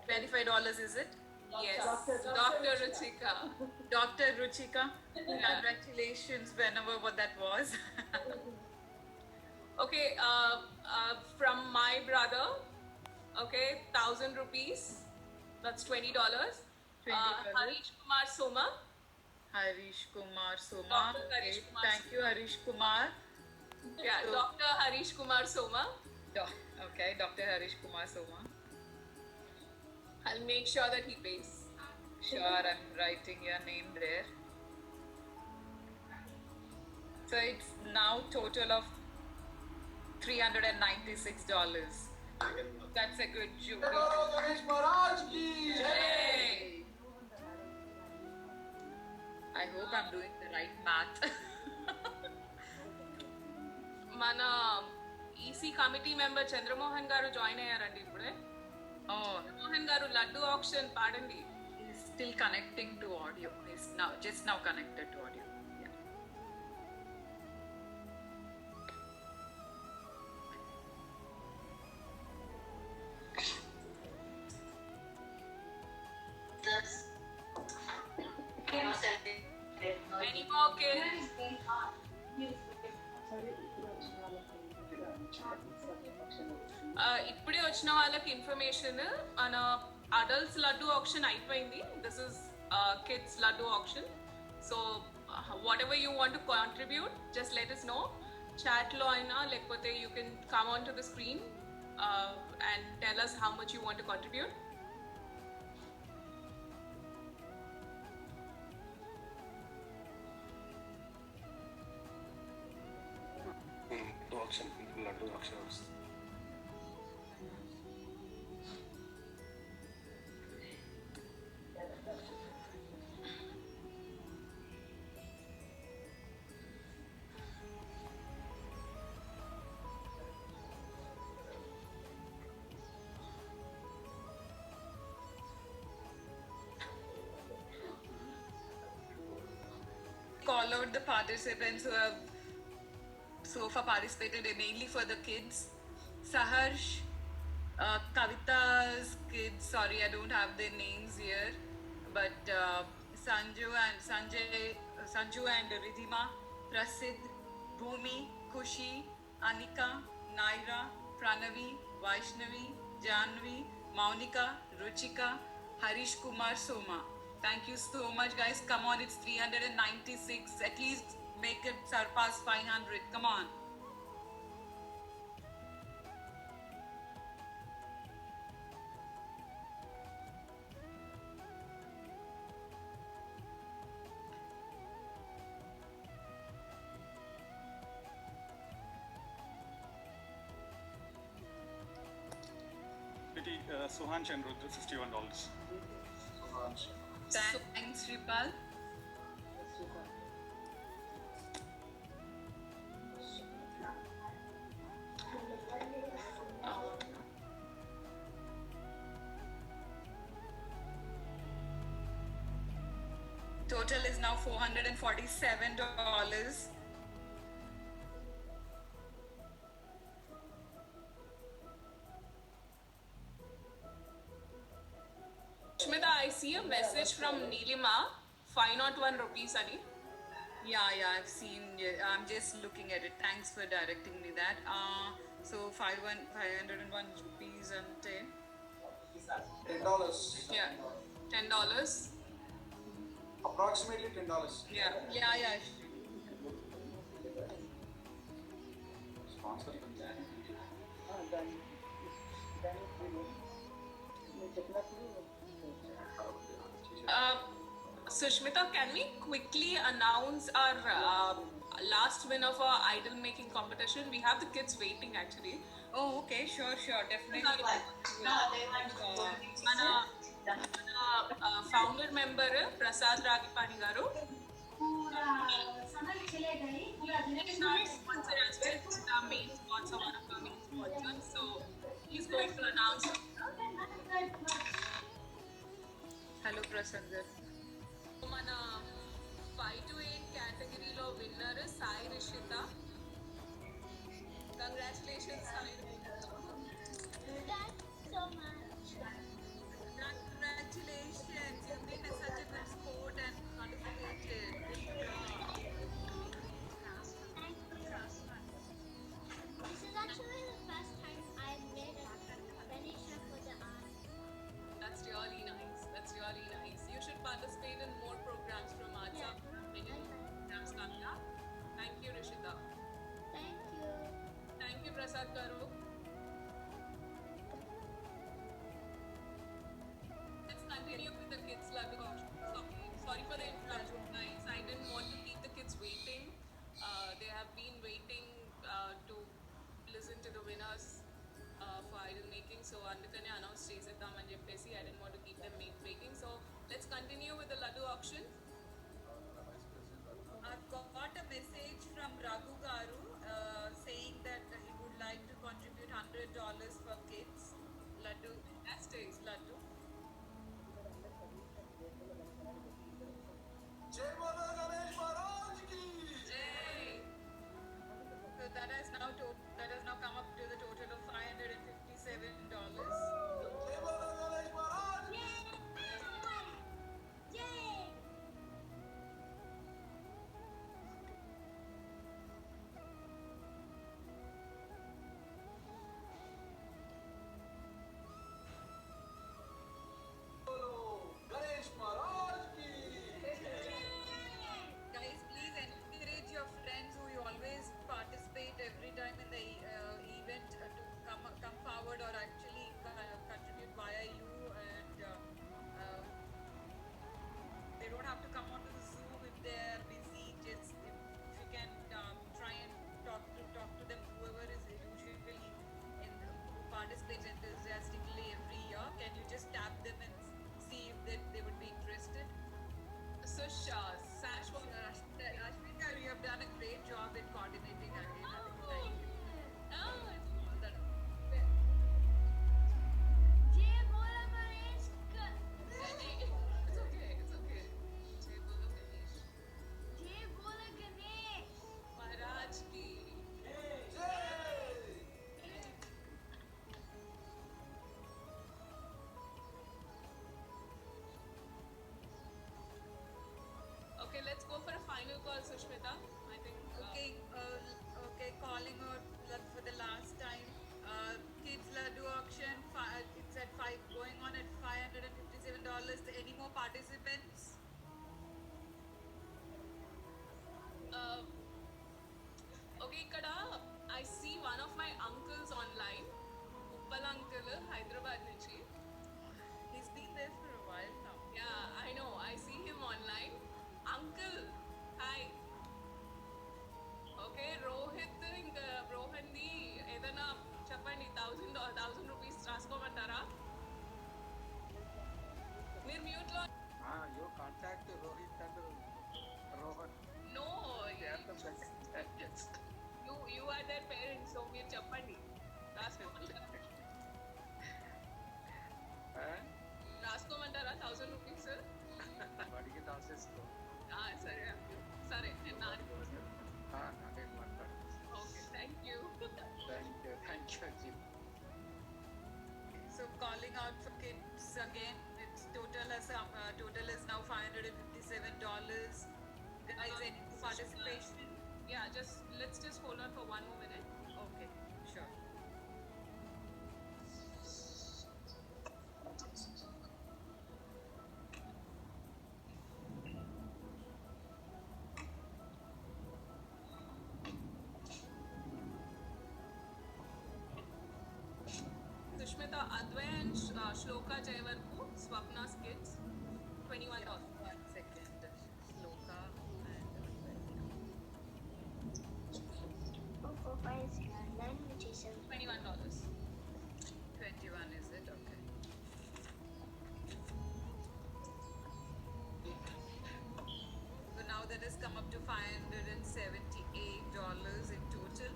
$25 is it? Yes, Dr. Ruchika. Dr. Ruchika. Congratulations, whenever what that was. Okay, from my brother, okay, 1,000 rupees. That's $20. Harish Kumar Soma. Harish Kumar Soma. Dr. Harish Okay, Kumar thank you, Harish Kumar. Yeah, So- Dr. Harish Kumar Soma. Okay, Dr. Harish Kumar Soma. I'll make sure that he pays. Sure, I'm writing your name there. So it's now total of $396. That's a good joke. Ganesh Maharaj की Hey! I hope I'm doing the right math. మన EC committee member Chandramohan గారు join అయ్యారండి ఇప్పుడే Oh, Chandramohan గారు laddu option పాడండి he's still connecting to audio. He's just now connected to audio. Yeah. Any more kids? ఇప్పుడే వచ్చిన వాళ్ళకి ఇన్ఫర్మేషన్ మన అడల్ట్స్ లడ్డు ఆప్షన్ అయిపోయింది this is kids laddu option so whatever you want to contribute just let us know చాట్లో అయినా లేకపోతే you can come on to the screen and tell us how much you want to contribute laddu Akshara వస్తుంది Call out the participants who have so far participated, mainly for the kids. Saharsh, Kavita's kids, sorry I don't have their names here, but Sanju and Ridhima, Prasid, Bhumi, Kushi, Anika, Naira, Pranavi, Vaishnavi, Janvi, Maunika, Ruchika, Harish Kumar Soma. Thank you so much, guys. Come on, it's 396. At least make it surpass 500. Come on. Suhan Chandrudra, $61. Thanks, Shripal. Total is now $447. Shmita, I see a message from Neelima, 501 rupees, Ani. Yeah, I've seen. Yeah, I'm just looking at it. Thanks for directing me that. So 501 rupees and 10. $10. Yeah, $10. Approximately $10. Yeah. Sponsor. Sushmita, can we quickly announce our last win of our idol making competition? We have the kids waiting actually. Oh, okay, sure, definitely. మన founder member Prasad రాగిపాణి గారు sponsor as well. The main sponsor, one of our main sponsors. So he's going to announce. Hello, Prasad garu. మన 5 to 8 కేటగిరీలో winner Sai Rishitha. Congratulations Sai. so much. Congratulations, you've been such a good sport and participated. This is actually the first time I've made a donation for the art. That's really nice. You should participate in more programs from Arts Up. Many programs coming up. Thank you, Rishita. Thank you, Prasad Garu. Let's continue with the kids' laddu auction. Sorry for the interruption, guys. I didn't want to keep the kids waiting. They have been waiting to listen to the winners for idol making. So అందుకనే announce చేసేద్దామని చెప్పేసి I didn't want to keep them waiting. So let's continue with the laddu auction. I've got a message from Raghu Garu saying that he would like to contribute $100 for kids. Laddu, Fantastic. Laddu. जय बोलो गणेश महाराज की Jai. So that has now come up to the total of $557. जय बोलो गणेश महाराज की Yay! बोलो गणेश महाराज की Guys, please encourage your friends who you always participate every time in the event to come forward or actually contribute via you, and they don't have to come onto the Zoom if they're busy. Just if you can try and talk to them, whoever is usually who participates enthusiastically every year. Can you just tap them and see if they would be interested? So Sash was Ashmita, you have done a great job in coordinating again. I think thank you. Jay Bola Ganesh. It's okay. Jai Bolo Ganesh Jay Bola Ganesh. Maharaj ki. Okay, let's go for a final call, Sushmita. I think. Okay, calling out for the last time. Kids Laddu auction, it's at going on at $557. Any more participants? Okay, ikkada I see one of my uncles online. Uppal uncle, Hyderabad nunchi. He's been there for a while now. Yeah, I know. I see him online. Uncle, hi. Okay, Rohit ఇంకా Rohan the ఏదైనా చెప్పండి 1000 rupees రాసుకోమంటారా out for kids again. Its total is now $557. Guys, any participation? Yeah, let's just hold on for 1 more minute. Okay, sure. Sushmita, Advay and Shloka Jayvarku, Swapna's kids, $21. 1 second. Sloka and 4459, which is $21. 21, is it? Okay. So now that has come up to $578 in total.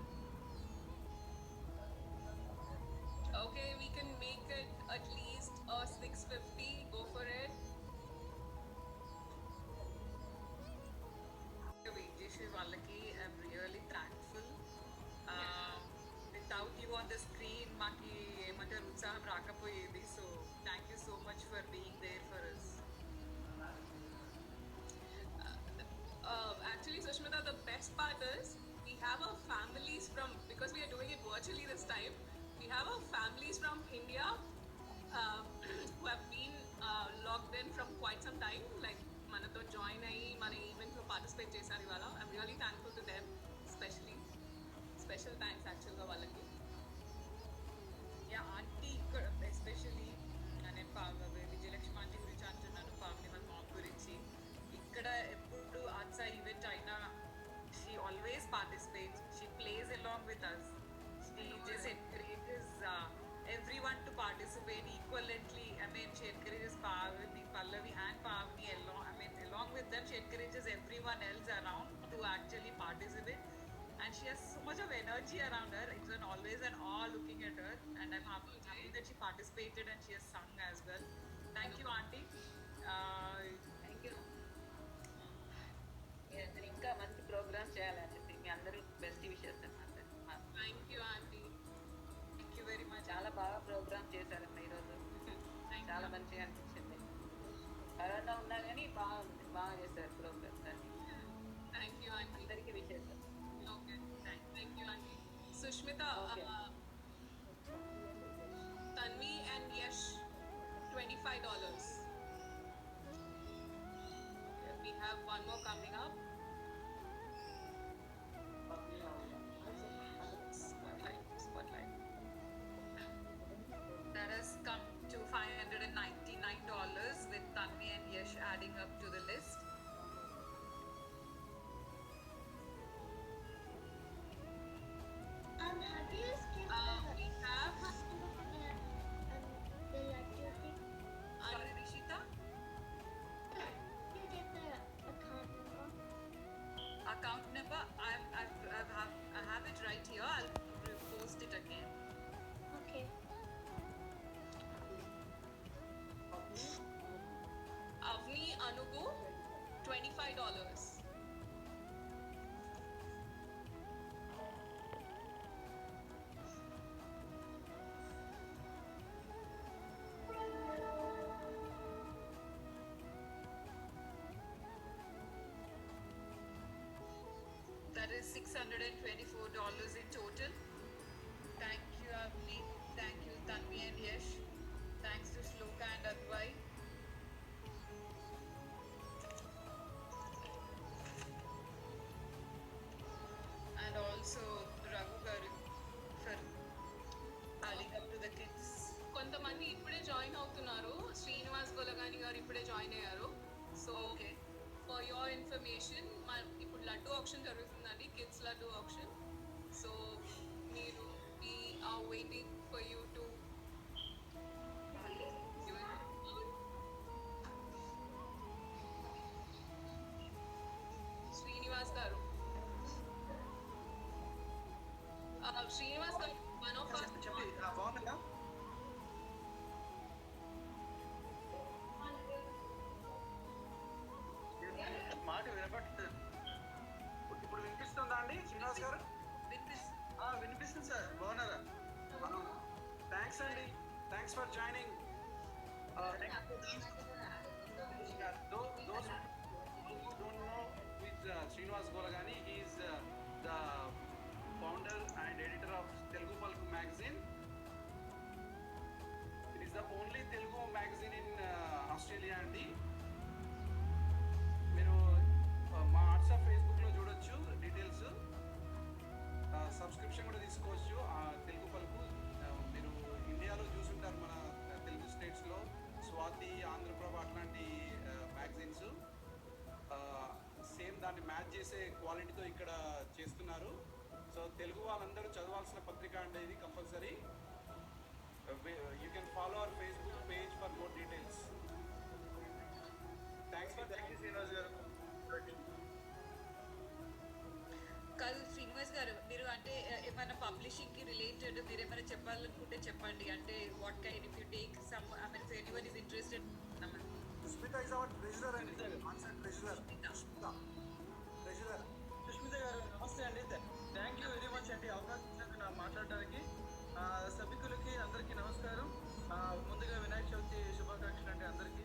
Okay, we can make it at least a 650. Go for it. Vijay వాళ్ళకి I'm really thankful. Without you on the screen, మాకి ఏమంటారు ఉత్సాహం రాకపోయేది. So thank you so much for being there for us. Actually, Sushmita, the best part is we have our families because we are doing it virtually this time. We have our families from India who have been logged in from quite some time. Like, manato join ayi mana event lo participate chesaru ivala. I'm really thankful to them, especially. Special thanks actually ga vallaki. Yeah, auntie ఇక్కడ especially నేను Vijayalakshmi aunty గురించి అంటున్నాను, పావని వాళ్ళ ma'am గురించి. ఇక్కడ ఎప్పుడు ఆర్ట్సా event అయినా she always participates, she plays along with us, she just encourages everyone to participate equivalently. I mean, she encourages Pallavi and Pavani along with them, she encourages everyone else around to actually participate. And she has so much of energy around her. It's always an awe looking at her. And I'm happy that she participated and she has sung as well. Thank you, Auntie. Thank you. మీరు ఇంకా మంచి programme చేయాలని మీ అందరూ best wishes అన్నమాట. Thank you aunty. Thank you very much. చాలా బాగా programme చేశారమ్మా ఈరోజు. చాలా మంచిగా అనిపించింది. కరోనా ఉన్నా కానీ బాగా చేశారు ప్రోగ్రామ్స్ అన్ని. Thank you aunty. అందరికీ wishes. Okay, thank you aunty. Sushmita, Tanvi and Yash, $25. We have one more coming up. Spotlight. That has come to $599 with Tanvi and Yash adding up to the list. Have you skipped We have the lecture thing? Sorry, Rishita? You get the account number? Account number, I have it right here. I'll post it again. Okay. Avni Anugu, $25. That is $624 in total. Thank you, Avni. Thank you, Tanvi and Yash. Thanks to Shloka and Advai. And also Raghu Garu for adding up to the kids. కొంతమంది ఇప్పుడే join అవుతున్నారు. శ్రీనివాస్ గొలగాని గారు ఇప్పుడే join అయ్యారు. So okay, for your information, ఇప్పుడు laddu option జరుగుతుందండి, kids laddu option. So మీరు we are waiting for you to Srinivas గారు, శ్రీనివాస్ గారు, వన్ ఆఫ్ బాగుందా? మాట వినపడుతుంది. ఇప్పుడు వినిపిస్తుందా అండి శ్రీనివాస్ గారు? వినిపిస్తుంది సార్. బాగున్నారా? థ్యాంక్స్ అండి. Thanks for joining Those who don't know who is Srinivas Golagani, he is the founder and editor of Telugu Palku magazine. It is the only Telugu magazine in Australia అండి. మీరు మా WhatsApp ఫేస్బుక్లో చూడొచ్చు details. Subscription కూడా తీసుకోవచ్చు తెలుగు పలుకు. మీరు ఇండియాలో చూసుంటారు మన తెలుగు స్టేట్స్లో స్వాతి, ఆంధ్రప్రభ అట్లాంటి మ్యాగజైన్స్ సేమ్ దాన్ని మ్యాచ్ చేసే క్వాలిటీతో ఇక్కడ చేస్తున్నారు. సో తెలుగు వాళ్ళందరూ చదవాల్సిన పత్రిక అంటే ఇది compulsory. You can follow our Facebook page for more details. Thanks for Srinivas గారు. కాదు శ్రీనివాస్ గారు, మీరు అంటే ఏమైనా పబ్లిషింగ్ కి రిలేటెడ్ మీరు ఏమైనా చెప్పాలనుకుంటే చెప్పండి. అంటే what kind if you take some I mean if anyone is interested. Sushmita is our treasurer అండి. కాన్సెప్ట్ ట్రెజరర్ సుష్మిత గారు నమస్తే అండి. థ్యాంక్ యూ వెరీ మచ్ అండి అవకాశం ఇచ్చినందుకు నాకు మాట్లాడడానికి. సభికులకి అందరికీ నమస్కారం. ముందుగా వినాయక చవితి శుభాకాంక్షలు అండి అందరికీ.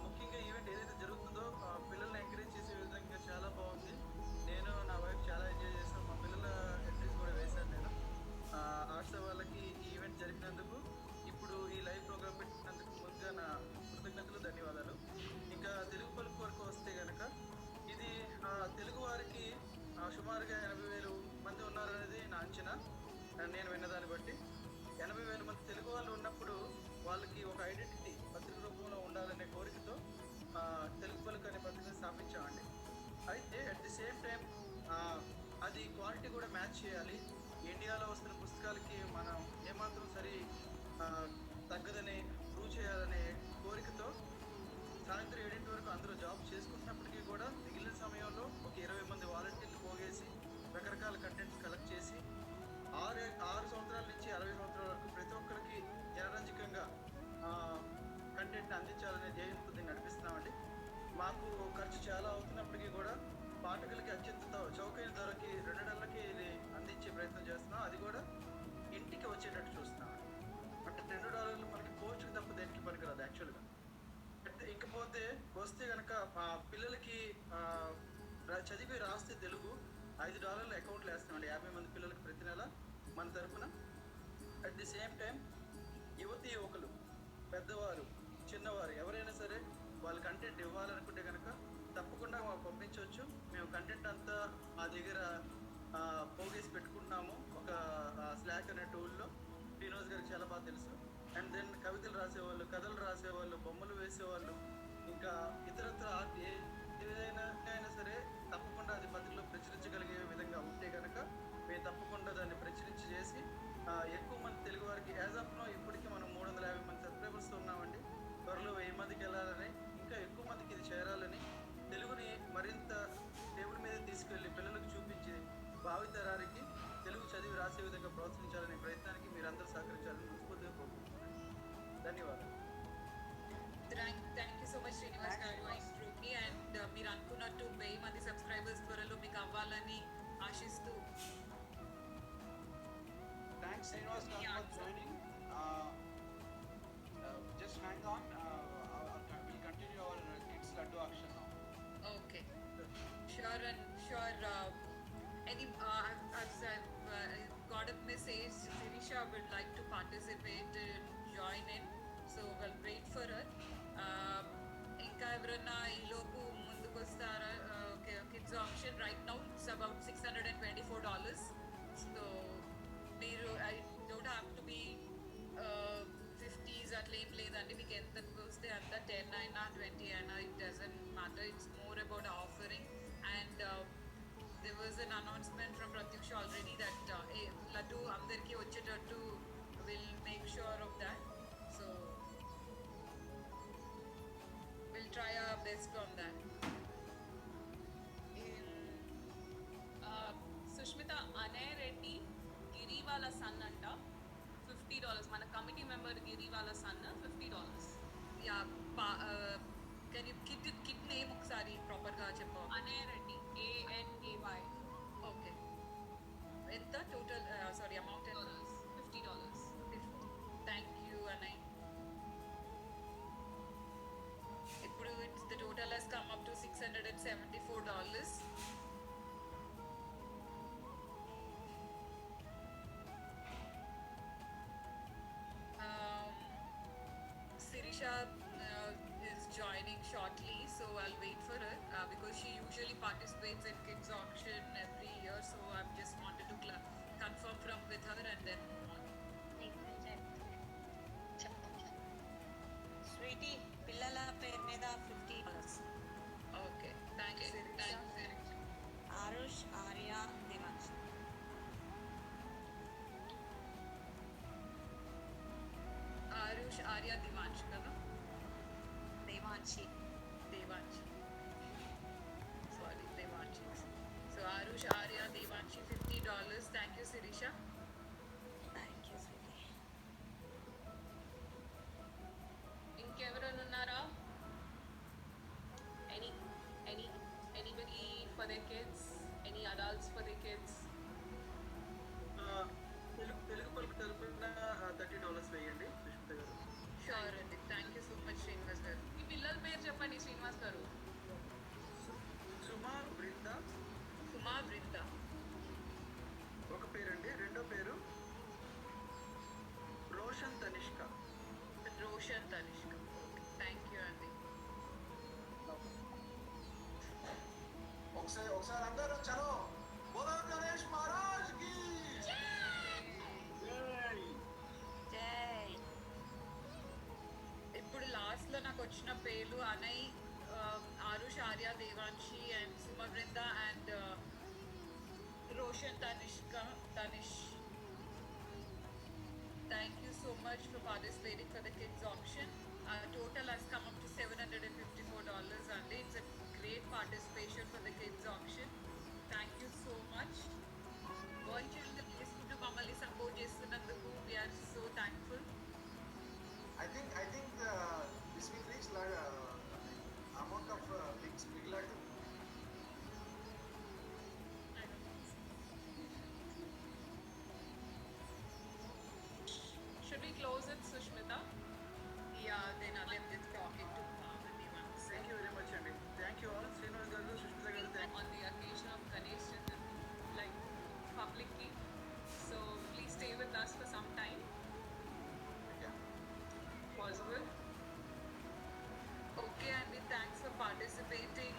ముఖ్యంగా ఈవెంట్ ఏదైతే జరుగుతుందో పిల్లల్ని ఎంకరేజ్ చేసే విధంగా చాలా బాగుంది. నేను నా వైఫ్ చాలా ఎంజాయ్ చేస్తాను. మా పిల్లల ఎంట్రీస్ కూడా వేశాను నేను. ఆర్ట్స్ వాళ్ళకి ఈ ఈవెంట్ జరిపినందుకు, ఇప్పుడు ఈ లైవ్ ప్రోగ్రామ్ పెట్టినందుకు ముందుగా నా కృతజ్ఞతలు, ధన్యవాదాలు. ఇంకా తెలుగు పలుకు వరకు వస్తే కనుక ఇది తెలుగు వారికి సుమారుగా 80,000 మంది ఉన్నారనేది నా అంచనా. నేను విన్నదాన్ని బట్టి 80,000 మంది తెలుగు వాళ్ళు ఉన్నప్పుడు వాళ్ళకి ఒక ఐడెంటిటీ పత్రిక రూపంలో ఉండాలనే కోరికతో తెలుగు పలుకు అనే పత్రికను స్థాపించామండి. అయితే అట్ ది సేమ్ టైం అది క్వాలిటీ కూడా మ్యాచ్ చేయాలి. ఇండియాలో వస్తున్న పుస్తకాలకి మనం ఏమాత్రం సరి తగ్గదని ప్రూవ్ చేయాలనే కోరికతో సాయంత్రం 7 వరకు అందరూ జాబ్ చేసుకుంటున్నప్పటికీ కూడా మిగిలిన సమయంలో ఒక 20 మంది వాలంటీర్లు పోగేసి రకరకాల కంటెంట్స్ కలెక్ట్ చేసి 6 సంవత్సరాల నుంచి 60 సంవత్సరాల వరకు ప్రతి ఒక్కరికి జనరంజకంగా కంటెంట్ని అందించాలనే ధ్యేయంతో దీన్ని నడిపిస్తున్నామండి. మాకు ఖర్చు చాలా అవుతున్నప్పటికీ కూడా పాఠకులకి అత్యంత చౌకైన ధరకి 2 నెలలకి ఇది అందించే ప్రయత్నం చేస్తున్నాం. అది కూడా ఇంటికి వచ్చేటట్టు చూస్తున్నాం. అంటే $2 మనకి పోస్ట్కి తప్ప దేనికి పనికిరాదు యాక్చువల్గా. ఇంకపోతే వస్తే కనుక పిల్లలకి చదివి రాస్తే తెలుగు $5 అకౌంట్లో వేస్తామండి. 50 మంది పిల్లలకి ప్రతి నెల మన తరఫున. అట్ ది సేమ్ టైం యువతి యువకులు, పెద్దవారు, చిన్నవారు ఎవరైనా సరే వాళ్ళ కంటెంట్ ఇవ్వాలనుకుంటే కనుక తప్పకుండా మాకు పంపించవచ్చు. మేము కంటెంట్ అంతా మా దగ్గర పోగేసి పెట్టుకుంటున్నాము ఒక స్లాక్ అనే టూల్లో. శ్రీనివాస్ గారికి చాలా బాగా తెలుసు. అండ్ దెన్ కవితలు రాసేవాళ్ళు, కథలు రాసేవాళ్ళు, బొమ్మలు వేసేవాళ్ళు, ఇంకా ఇతరత్ర ఆర్ట్ ఏదైనా సరే తప్పకుండా అది పత్రికలో ప్రచురించగలిగే విధంగా ఉంటే కనుక మేము తప్పకుండా దాన్ని ప్రచురించి చేసి ఎక్కువ మంది తెలుగు వారికి యాజ్ ఆఫ్ నో ఇప్పటికీ మనం 350 మంది సబ్స్క్రైబర్స్తో ఉన్నామండి. త్వరలో 1000 మందికి వెళ్ళాలని, ఇంకా ఎక్కువ మందికి ఇది చేరాలని, తెలుగుని మరింత టేబుల్ మీద తీసుకెళ్ళి పిల్లలకు చూపించి భావితరానికి తెలుగు చదివి రాసే విధంగా ప్రోత్సహించాలనే ప్రయత్నానికి మీరందరూ సహకరించాలని మనస్ఫూర్తిగా కోరుకుంటున్నాను. ధన్యవాదాలు. Thank you so much Srinivas గారు. ఇంట్రూకి అండ్ మీరు అనుకున్నట్టు 1000 మంది సబ్స్క్రైబర్స్ త్వరలో మీకు అవ్వాలని ఆశిస్తూ. Thanks Srinivas garu for joining. Just hang on. Will continue our kids laddu auction now. Okay. Sure. I've got a message. Sirisha would like to participate and join in. So we'll wait for her. ఇంకా ఎవరన్నా ఈలోపు ముందుకు వస్తారా? Kids option right now it's about $624. So మీరు I don't have to be 50s అట్లా ఏం లేదండి. మీకు ఎంత వస్తే అంత 10 అయినా 20 అయినా it doesn't matter. It's more about offering. And there was an announcement from Pratyuksha already that Laddu andarki vacchetattu will make sure of that. So we'll try our best on that. Sushmita Anay Reddy Giri వాళ్ళ son అంట $50. మన committee member Giri వాళ్ళ son $50. Yeah can you kid name ఒకసారి ప్రాపర్గా చెప్పు. Anay Reddy ANAY. Okay. ఎంత total sorry amount? $50. Thank you Anay. $674. Sirisha is joining shortly, so I'll wait for her because she usually participates in kids auction every year. So I just wanted to confirm with her and then move on. Sweety పిల్లల పేరు మీద $50. Okay, thank you. Arush Arya Devansh. Arush Arya Devansh kada? Devanshi. Sorry, Devanshi. So Arush Arya Devanshi, $50. Thank you, Sirisha. Thank you Sweety. ఇంకెవరైనా ఉన్నారా? Anybody for their kids? Any adults for their kids? Telugu పలుకు తరపున $30 వేయండి సుష్మిత గారు. Sure, Randy. Thank you so much, Srinivas garu. మీ పిల్లల పేరు చెప్పండి శ్రీనివాస్ గారు. సుమా బృంద Suma Brinda. ఒక పేరండి. రెండో పేరు Roshan Tanishq. Roshan Tanishka. Okay. Thank you, Randy. ఒకసారి అందరూ చలో బోలో గణేష్ మహారాజ్ కి జై. ఇప్పుడు లాస్ట్ లో నాకు వచ్చిన పేర్లు Anay, Aarush Arya Devanshi and Suma Brinda and Roshan Tanish. Thank you so much for participating for the kids auction. Total has come up to $754 and it's a great participation for the kids auction. Thank you so much. Volunteering చేసుకుంటూ మమ్మల్ని support చేస్తున్నందుకు we are so thankful. I think this will reach amount of links big like Should we close it, Sushmita? Yeah, then I'll end it talking to Parvati once. Thank you very much అండి. Thank you all. Srinivas garu, Sushmita garu, thank On the occasion of Ganesh Chaturthi, like publicly. So please stay with us for some time. Possible? Okay, Andy, thanks for participating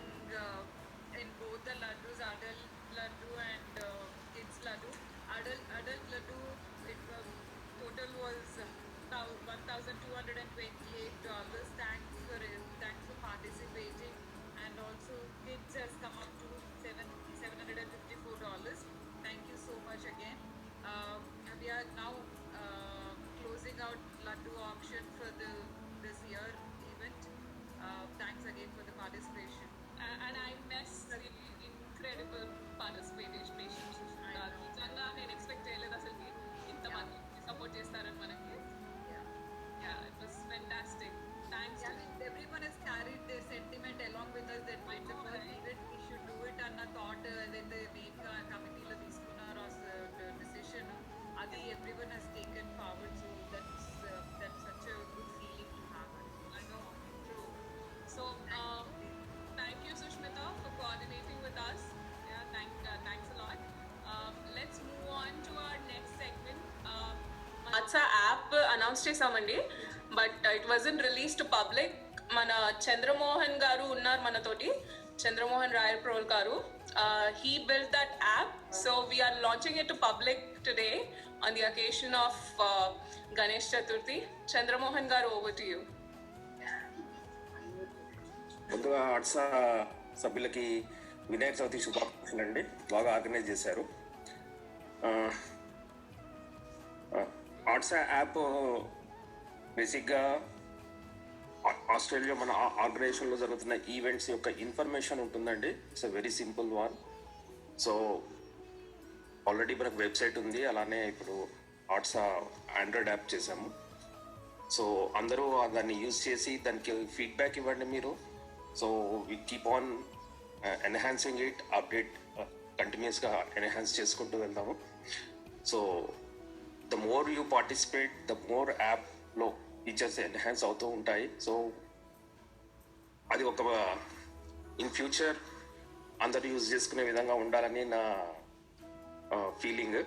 in both the laddus, adult laddu and kids laddu. Adult laddu, total was $1,228. Thanks for participating, and also kids has come up to $754. Thank you so much again. We are now closing out laddu auction for this year event. Thanks again for the participation. And I miss the incredible participation. నిజంగా నేను expect చేయలేదు అసలు ఇంతమంది support చేస్తారని మనకి. Yeah, it was fantastic. Thanks. Everyone has carried their sentiment along with us that when the first event we should do it అన్న thought then the main committee లో తీసుకున్నారు decision. Adi everyone has taken forward, so that's such a good feeling to have. I know, true. So thank you, Sushmita, for coordinating with us. Yeah, thanks a lot. Let's move on to our next segment. Atsa app announced చేసామండి, but it wasn't released to public. మన చంద్రమోహన్ గారు ఉన్నారు మనతోటి, చంద్రమోహన్ రాయప్రోల్ గారు. He built that app, so we are launching it to public today on the occasion of Ganesh Chaturthi. Chandramohan garu, over to you. ముందుగా ఆర్ట్సా సభ్యులకి వినాయక చవితి శుభాకాంక్షలు అండి. బాగా ఆర్గనైజ్ చేశారు. ఆర్ట్సా యాప్ బేసిక్గా ఆస్ట్రేలియా మన ఆర్గనైజేషన్లో జరుగుతున్న ఈవెంట్స్ యొక్క ఇన్ఫర్మేషన్ ఉంటుందండి. It's a very simple one. So already మనకు వెబ్సైట్ ఉంది, అలానే ఇప్పుడు ఆర్ట్సా ఆండ్రాయిడ్ యాప్ చేసాము. సో అందరూ దాన్ని యూజ్ చేసి దానికి ఫీడ్బ్యాక్ ఇవ్వండి మీరు. So we keep on enhancing it, update కంటిన్యూస్గా ఎన్హాన్స్ చేసుకుంటూ వెళ్దాము. So the more you participate, the more యాప్లో ఫీచర్స్ ఎన్హాన్స్ అవుతూ ఉంటాయి. సో అది ఒక ఇన్ ఫ్యూచర్ అందరూ యూజ్ చేసుకునే విధంగా ఉండాలని నా feeling.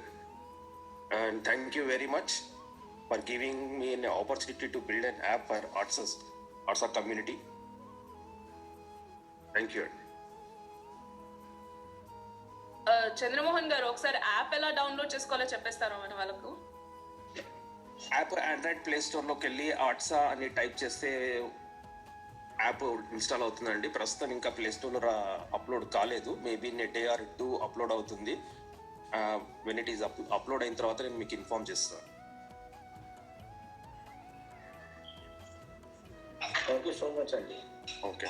And thank you very much for giving me an opportunity to build an app for Artsa community. Thank you. Chandramohan గారు ఒకసారి యాప్ ఎలా డౌన్లోడ్ చేసుకోవాలో చెప్పేస్తారా మన వాళ్ళకు? యాప్ ఆండ్రాయిడ్ ప్లే స్టోర్లోకి వెళ్ళి ఆర్ట్సా అని టైప్ చేస్తే యాప్ ఇన్స్టాల్ అవుతుందండి. ప్రస్తుతం ఇంకా ప్లే స్టోర్లో అప్లోడ్ కాలేదు. Maybe in day or 2 upload అవుతుంది. వెన్ ఇట్ ఈస్ అప్లోడ్ అయిన తర్వాత నేను మీకు ఇన్ఫార్మ్ చేస్తాను. థ్యాంక్ యూ సో మచ్ అండి. ఓకే,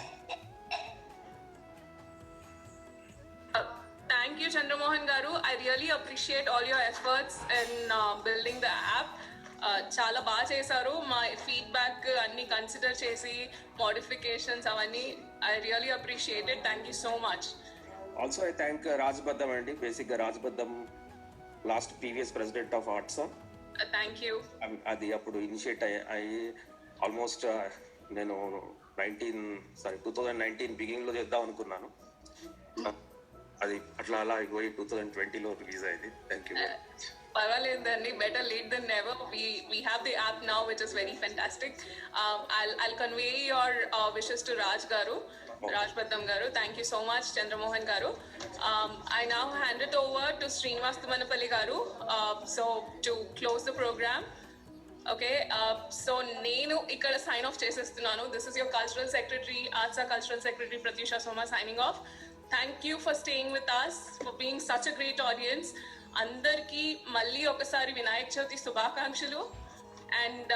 థ్యాంక్ యూ చంద్రమోహన్ గారు. I really appreciate all your efforts in building the app. చాలా బాగా చేశారు. మా ఫీడ్బ్యాక్ అన్ని కన్సిడర్ చేసి మోడిఫికేషన్స్ అవన్నీ I really appreciated. Thank you so much. Also I thank Rajbaddam అండి. బేసిక్గా Rajbaddam last previous president of ARTSA. Thank you. అది అప్పుడు ఇనిషియేట్ అయ్యి ఆల్మోస్ట్ నేను 2019 బిగినింగ్లో చేద్దాం అనుకున్నాను. అది అట్లా అలా అయిపోయి 2020లో రిలీజ్ అయింది. Thank you. పర్వాలేదండి, better late than never. We have the app now, which is very fantastic. I'll convey your wishes to Raj garu, Raj Baddam garu. Thank you so much, Chandramohan garu. I now hand it over to Srinivas Tumanapalli garu, so to close the program. Okay, so nenu ikkada sign off chesestunanu. This is your cultural secretary, Artsa cultural secretary Pratyusha Soma signing off. Thank you for staying with us, for being such a great audience. అందరికీ మళ్ళీ ఒకసారి వినాయక చవితి శుభాకాంక్షలు. And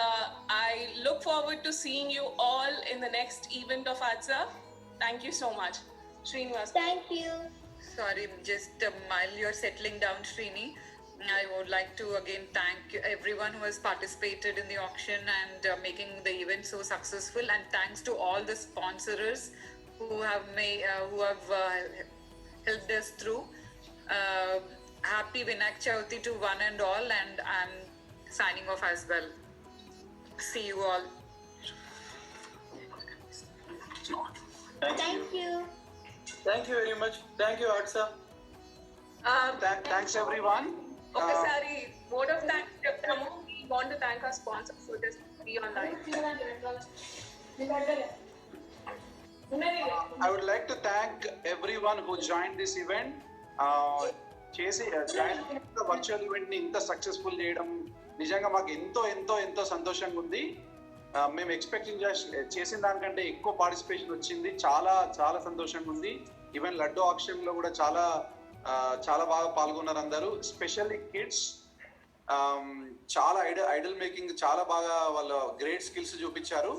I look forward to seeing you all in the next event of Artsa. Thank you so much. Srinivas. Thank you. Sorry, just while you're settling down, Srini, I would like to again thank everyone who has participated in the auction and making the event so successful. And thanks to all the sponsors who have helped us through. Happy Vinayak Chavti to one and all, and I'm signing off as well. See you all. Thank you. Thank you very much. Thank you, Artsa. Thanks everyone. ఒకసారి word of thanks చెప్తాము. We want to thank our sponsors for this be online. I would like to thank everyone who joined this event. Virtual event ని ఇంత successful చేయడం నిజంగా మాకు ఎంతో ఎంతో ఎంతో సంతోషంగా ఉంది. మేము ఎక్స్పెక్టింగ్ చేసిన దానికంటే ఎక్కువ పార్టిసిపేషన్ వచ్చింది. చాలా చాలా సంతోషంగా ఉంది. ఈవెన్ లడ్డు ఆక్షన్ లో కూడా చాలా చాలా బాగా పాల్గొన్నారు అందరూ. స్పెషల్లీ కిడ్స్ చాలా ఐడల్ మేకింగ్ చాలా బాగా వాళ్ళ గ్రేట్ స్కిల్స్ చూపించారు.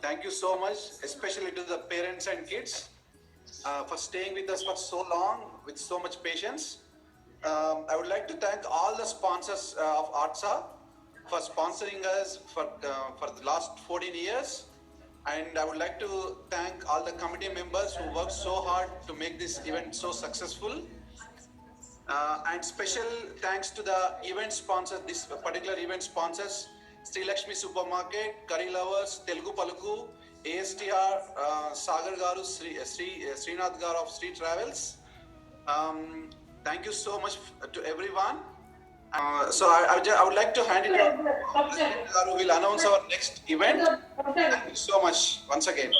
Thank you so much, especially to the parents and kids for staying with us for so long with so much patience. I would like to thank all the sponsors of Artsa for sponsoring us for the last 14 years, and I would like to thank all the committee members who worked so hard to make this event so successful. And special thanks to the event sponsors, this particular event sponsors, Sri Lakshmi Supermarket, Curry Lovers, Telugu Paluku, ASTR, Sagar Garu, Srinath Garu of Street Travels. Thank you so much to everyone. So I would like to hand it over to President Garu, who will announce our next event. Thank you so much once again.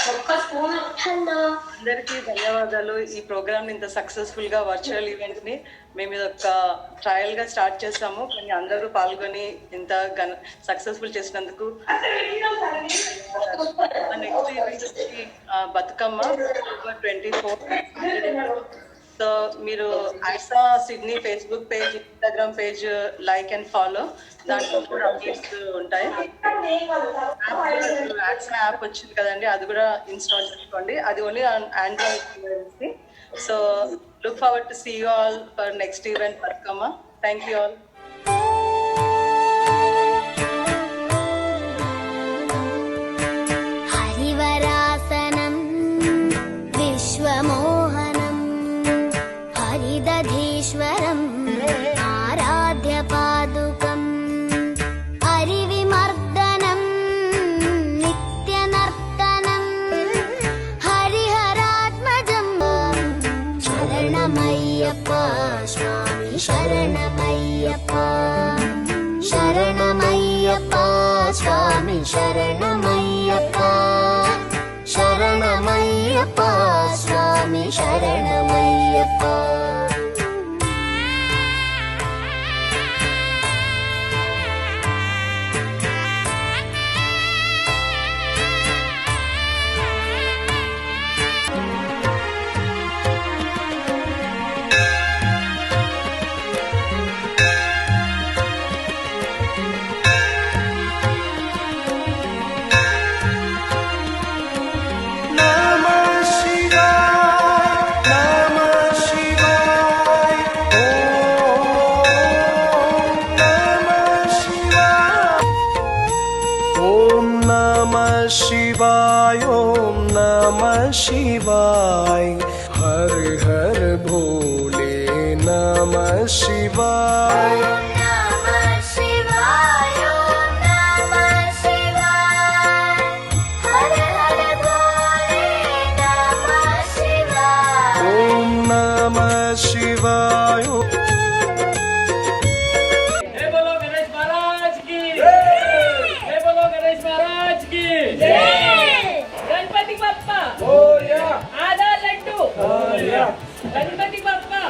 Hello, అందరికీ ధన్యవాదాలు. ఈ programme ఇంత successful గా virtual event ని మేము ఇది ఒక trial గా స్టార్ట్ చేసాము, కానీ అందరూ పాల్గొని ఇంత సక్సెస్ఫుల్ చేసినందుకు. Next event Bathukamma October 24. So మీరు ARTSA Sydney Facebook page, Instagram page like and follow, దాంట్లో కూడా అప్డేట్స్ ఉంటాయి. ఆర్ట్సా యాప్ వచ్చింది కదండి, అది కూడా ఇన్స్టాల్ చేసుకోండి. అది only Android. So look forward to see you all for next event Bathukamma. Thank you all. హరివరాసనం విశ్వమోహనం హరిదధీశ్వరం ఆరాధ్య పాదుకం హరివిమర్దనం నిత్య శరణమయ్యప్ప శరణమయ్యప్ప స్వామి శరణమయ్యప్ప शिवाय ओम नमः शिवाय हर हर भोले नमः शिवाय ओम नमः शिवाय बोलो गणेश महाराज की जय बोलो गणेश महाराज की जय गणपति बाप्पा आधा लड्डू गणपति बाप्पा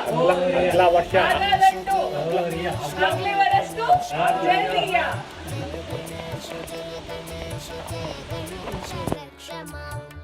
आधा लड्डू अगले वर्ष को जल्दी क्षमा